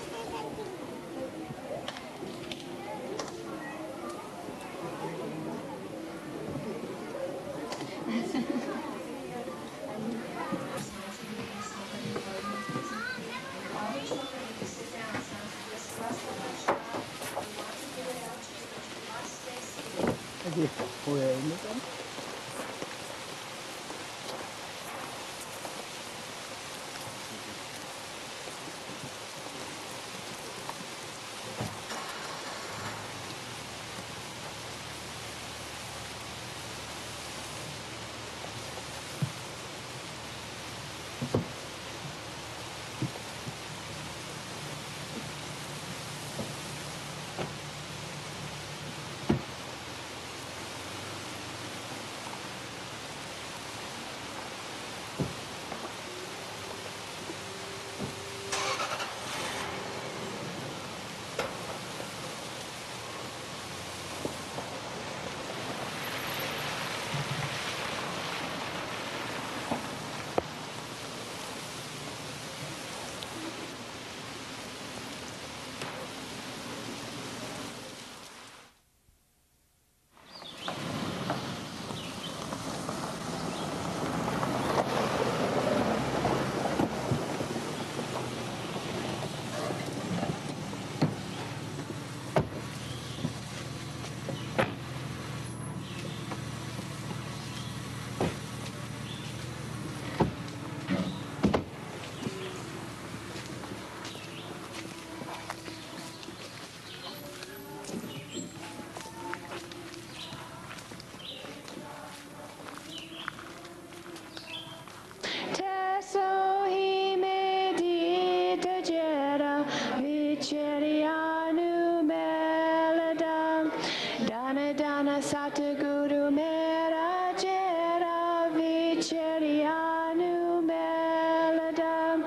Satguru Mera Jera Vicharianu Meladam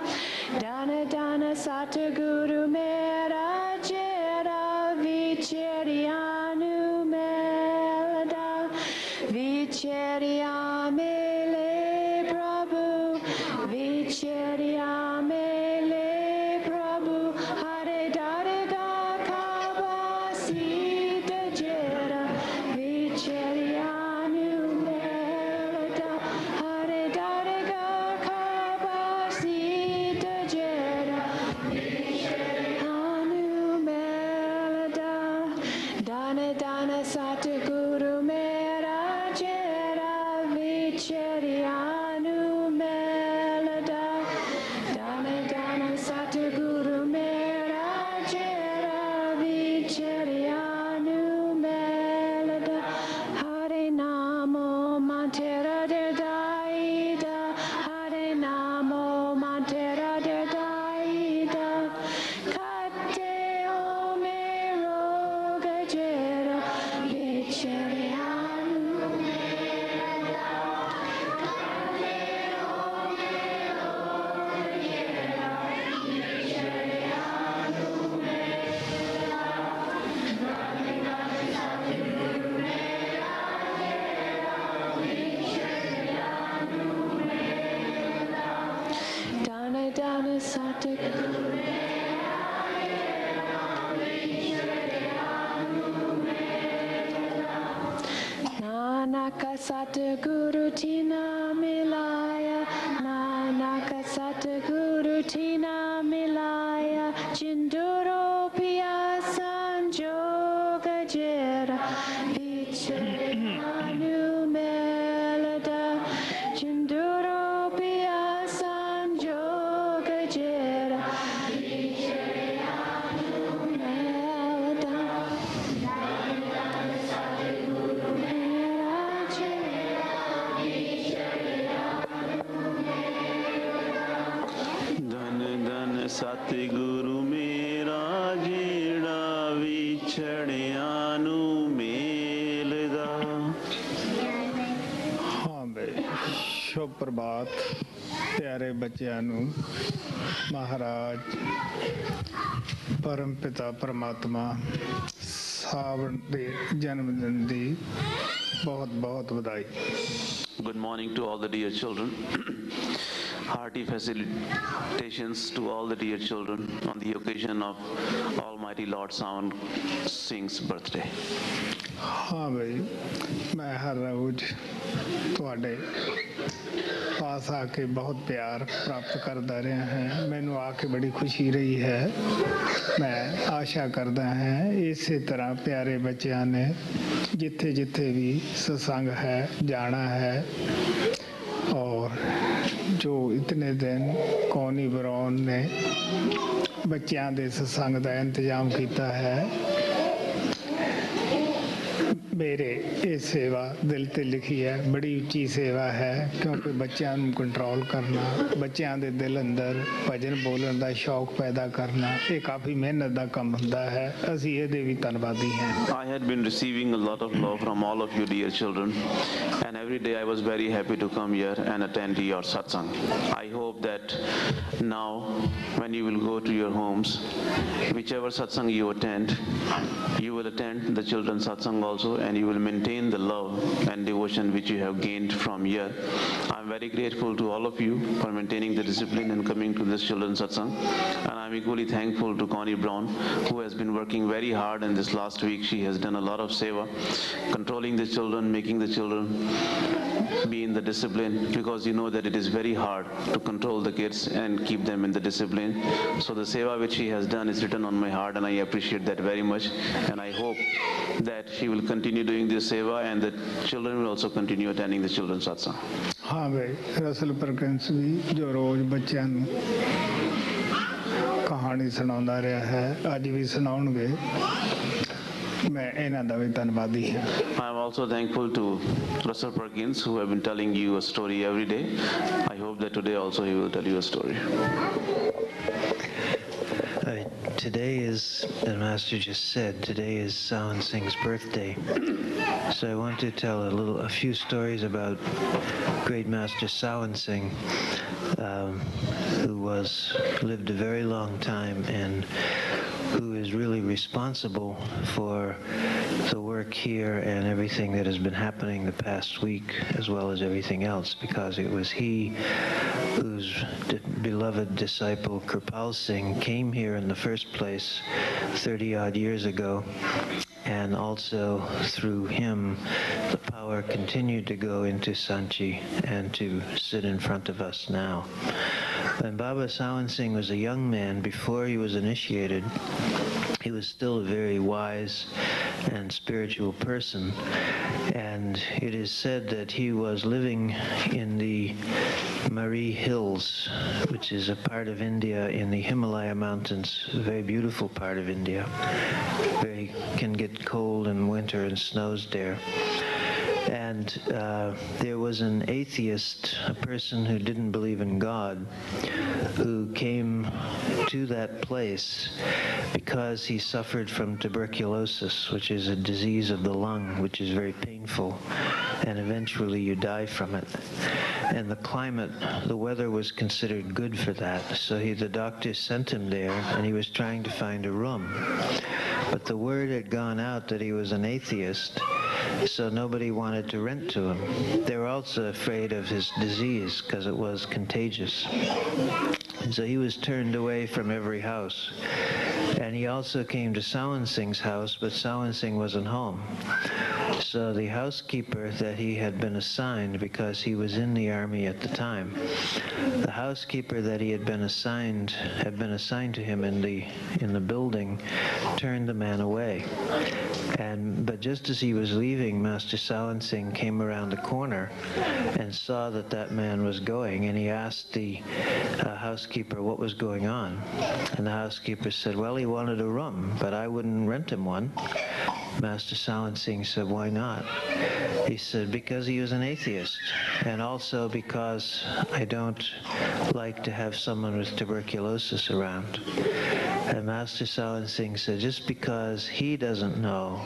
Dana Dana Satguru Mera Jera Vicharianu Meladam Vichariamele Prabhu Vichariamele Prabhu Hare Darga Kaba Sita Jera Vicharianu Melada Hare Darga Kaba Sita Jera Vicharianu Melada Dana Dana Satguru Mera Jera Vicharianu Melada Dana Dana Satguru Mera Jera Vicharianu Melada Hare Namo Mantera de Daida Hare Namo Mantera de Daida Kate Ome Roga Jera Vicharianu Dana Dana Satguru Nanaka Satguru Tina Milaya Nanaka Satguru Tina Milaya Chinduro Pia Sanjoga Jera Vicharianu Melada Chinduro Pia Sanjoga Jera Vicharianu Melada धन धन सतगुरु मेरा जेड़ा विछड़ियानु मेलदा। हाँ बे शुभ प्रभात प्यारे बच्चों ਨੂੰ ਮਹਾਰਾਜ ਪਰਮ ਪਿਤਾ ਪਰਮਾਤਮਾ ਸਾਵਣ ਦੇ ਜਨਮ ਦਿਨ ਦੀ ਬਹੁਤ ਬਹੁਤ ਵਧਾਈ। Good morning to all the dear children. Hearty felicitations to all the dear children on the occasion of Almighty Lord Sawan Singh's birthday. हाँ भाई मैं हर रोज ਤੁਹਾਡੇ पास आके बहुत प्यार प्राप्त करता रहा है। मैनू आके बड़ी खुशी रही है। मैं आशा करता है इसी तरह प्यारे बच्चों ने जिथे जिथे भी सत्संग है जाना है और जो इतने दिन कौनी ब्राउन ने बच्चों के सत्संग का इंतजाम किया है मेरे ये सेवा दिल ते लिखी है। बड़ी उच्ची सेवा है क्योंकि बच्चों को कंट्रोल करना बच्चों के दिल अंदर भजन बोलने का शौक पैदा करना ये काफ़ी मेहनत का काम होता है। असी ये भी धन्यवादी हैं। I had been receiving a lot of love from all of you dear children and every day I was very happy to come here and attend your satsang. I hope that now when you will go to your homes, whichever satsang you attend, you will attend the children's satsang also and you will maintain the love and devotion which you have gained from here. I'm very grateful to all of you for maintaining the discipline and coming to this children's satsang, and I'm equally thankful to Connie Brown who has been working very hard, and this last week she has done a lot of seva, controlling the children, making the children be in the discipline, because you know that it is very hard to control the kids and keep them in the discipline. So the seva which she has done is written on my heart and I appreciate that very much, and I hope that she will continue doing this seva and the children will also continue attending the children's satsang. हाँ भाई Russell Perkins भी जो रोज बच्चों को कहानी सुना रहा है अज भी सुनाउणगे। मैं इन्हां दा भी धन्नवादी हां। I am also thankful to Russell Perkins who have been telling you a story every day. I hope that today also he will tell you a story. today is, the Master just said, today is Sawan Singh's birthday. So I want to tell a few stories about Great Master Sawan Singh, who lived a very long time and who is really responsible for the work here and everything that has been happening the past week, as well as everything else, because it was he whose beloved disciple Kirpal Singh came here in the first place 30-odd years ago, and also through him the power continued to go into Sanchi and to sit in front of us now. When Baba Sawan Singh was a young man, before he was initiated, he was still a very wise and spiritual person, and it is said that he was living in the Mari Hills, which is a part of India in the Himalaya Mountains, a very beautiful part of India. Can get cold in winter and snows there. And there was an atheist, a person who didn't believe in God, who came to that place because he suffered from tuberculosis, which is a disease of the lung, which is very painful, and eventually you die from it. And the climate, the weather was considered good for that, so the doctor sent him there, and he was trying to find a room. But the word had gone out that he was an atheist, so nobody wanted to rent to him. They were also afraid of his disease because it was contagious. And so he was turned away from every house. And he also came to Sawan Singh's house, but Sawan Singh wasn't home. So the housekeeper that he had been assigned, because he was in the army at the time, the housekeeper that he had been assigned to him in the building, turned the man away. But just as he was leaving, Master Sawan Singh came around the corner and saw that man was going, and he asked the housekeeper what was going on. And the housekeeper said, well, he wanted a room, but I wouldn't rent him one. Master Sawan Singh said, why not? He said, because he was an atheist, and also because I don't like to have someone with tuberculosis around. And Master Sawan Singh said, just because he doesn't know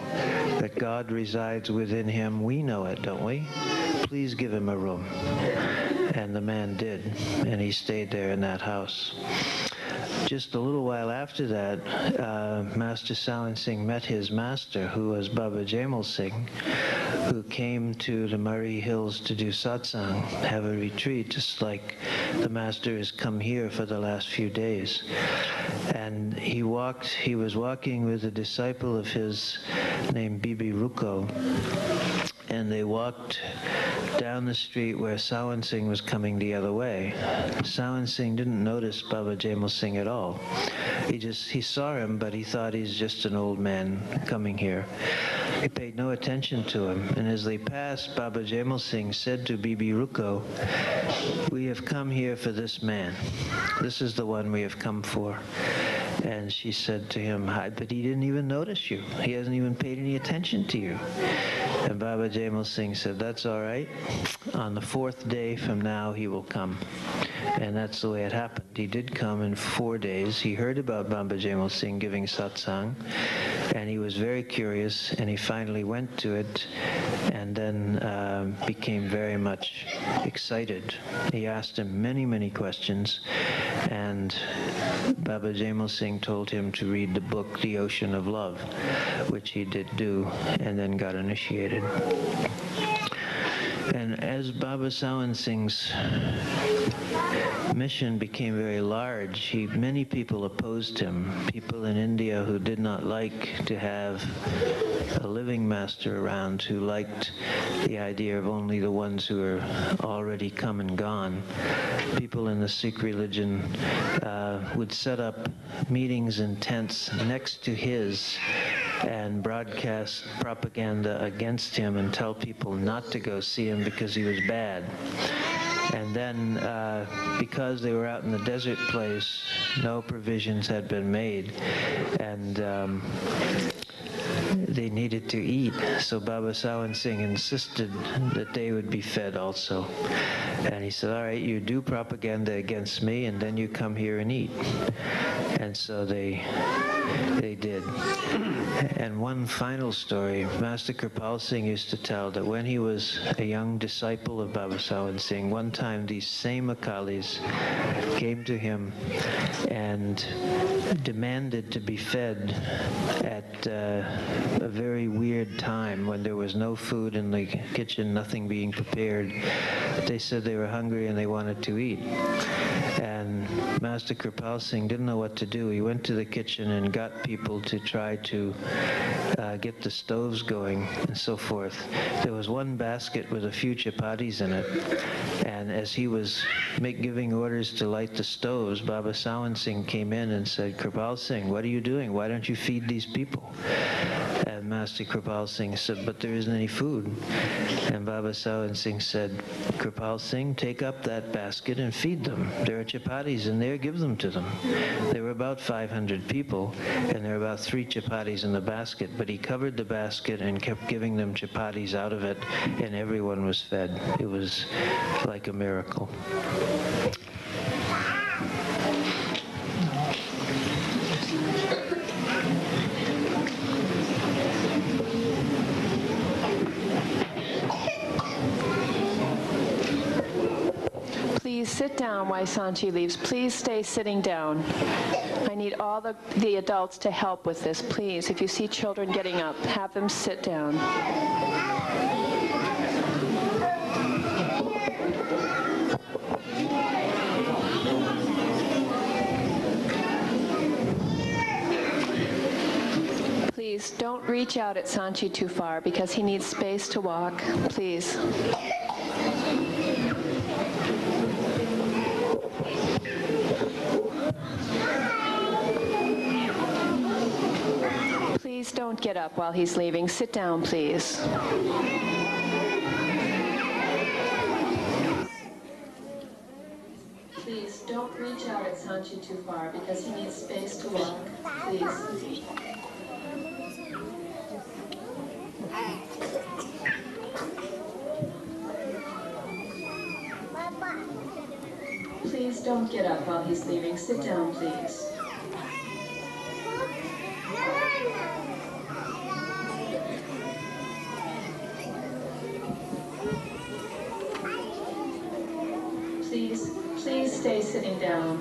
that God resides within him, we know it, don't we? Please give him a room. And the man did, and he stayed there in that house. Just a little while after that, Master Sawan Singh met his master, who was Baba Jaimal Singh, who came to the Mari Hills to do satsang, have a retreat, just like the master has come here for the last few days. And he was walking with a disciple of his named Bibi Ruko, and they walked down the street where Sawan Singh was coming the other way. Sawan Singh didn't notice Baba Jaimal Singh at all. He saw him, but he thought he's just an old man coming here. He paid no attention to him, and as they passed, Baba Jaimal Singh said to Bibi Ruko, we have come here for this man. This is the one we have come for. And she said to him, but he didn't even notice you. He hasn't even paid any attention to you. And Baba Jaimal Singh said, that's all right. On the 4th day from now, he will come. And that's the way it happened. He did come in 4 days. He heard about Baba Jaimal Singh giving satsang, and he was very curious, and he finally went to it, and then became very much excited. He asked him many, many questions, and Baba Jaimal Singh told him to read the book, The Ocean of Love, which he did do, and then got initiated. And as Baba Sawan Singh's mission became very large, many people opposed him. People in India who did not like to have a living master around, who liked the idea of only the ones who are already come and gone. People in the Sikh religion would set up meetings in tents next to his and broadcast propaganda against him and tell people not to go see him because he was bad. And then, because they were out in the desert place, no provisions had been made, and they needed to eat. So Baba Sawan Singh insisted that they would be fed also. And he said, all right, you do propaganda against me, and then you come here and eat. And so they did. And one final story, Master Kripal Singh used to tell that when he was a young disciple of Baba Sawant Singh, one time these same Akalis came to him and demanded to be fed at a very weird time when there was no food in the kitchen, nothing being prepared. They said they were hungry and they wanted to eat. And Master Kripal Singh didn't know what to do. He went to the kitchen and got people to try to get the stoves going and so forth. There was one basket with a few chapatis in it, and as he was giving orders to light the stoves, Baba Sawant Singh came in and said, Kripal Singh, what are you doing? Why don't you feed these people? And Master Kripal Singh said, but there isn't any food. And Baba Sawant Singh said, Kripal Singh, take up that basket and feed them. There are chapatis in there, give them to them. There were about 500 people, and there were about 3 chapatis in the basket, but he covered the basket and kept giving them chapatis out of it, and everyone was fed. It was like a miracle. Please sit down while Sanchi leaves. Please stay sitting down. I need all the adults to help with this, please. If you see children getting up, have them sit down. Please don't reach out at Sanchi too far because he needs space to walk. Please. Please don't get up while he's leaving. Sit down, please. Please don't reach out at Sanchi too far because he needs space to walk. Please. Please don't get up while he's leaving. Sit down, please. Please stay sitting down.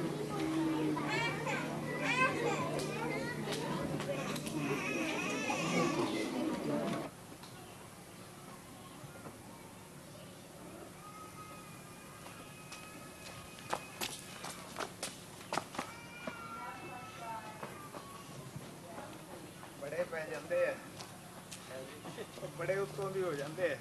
बड़े पै जाते हैं बड़े उत्तों भी हो जाते हैं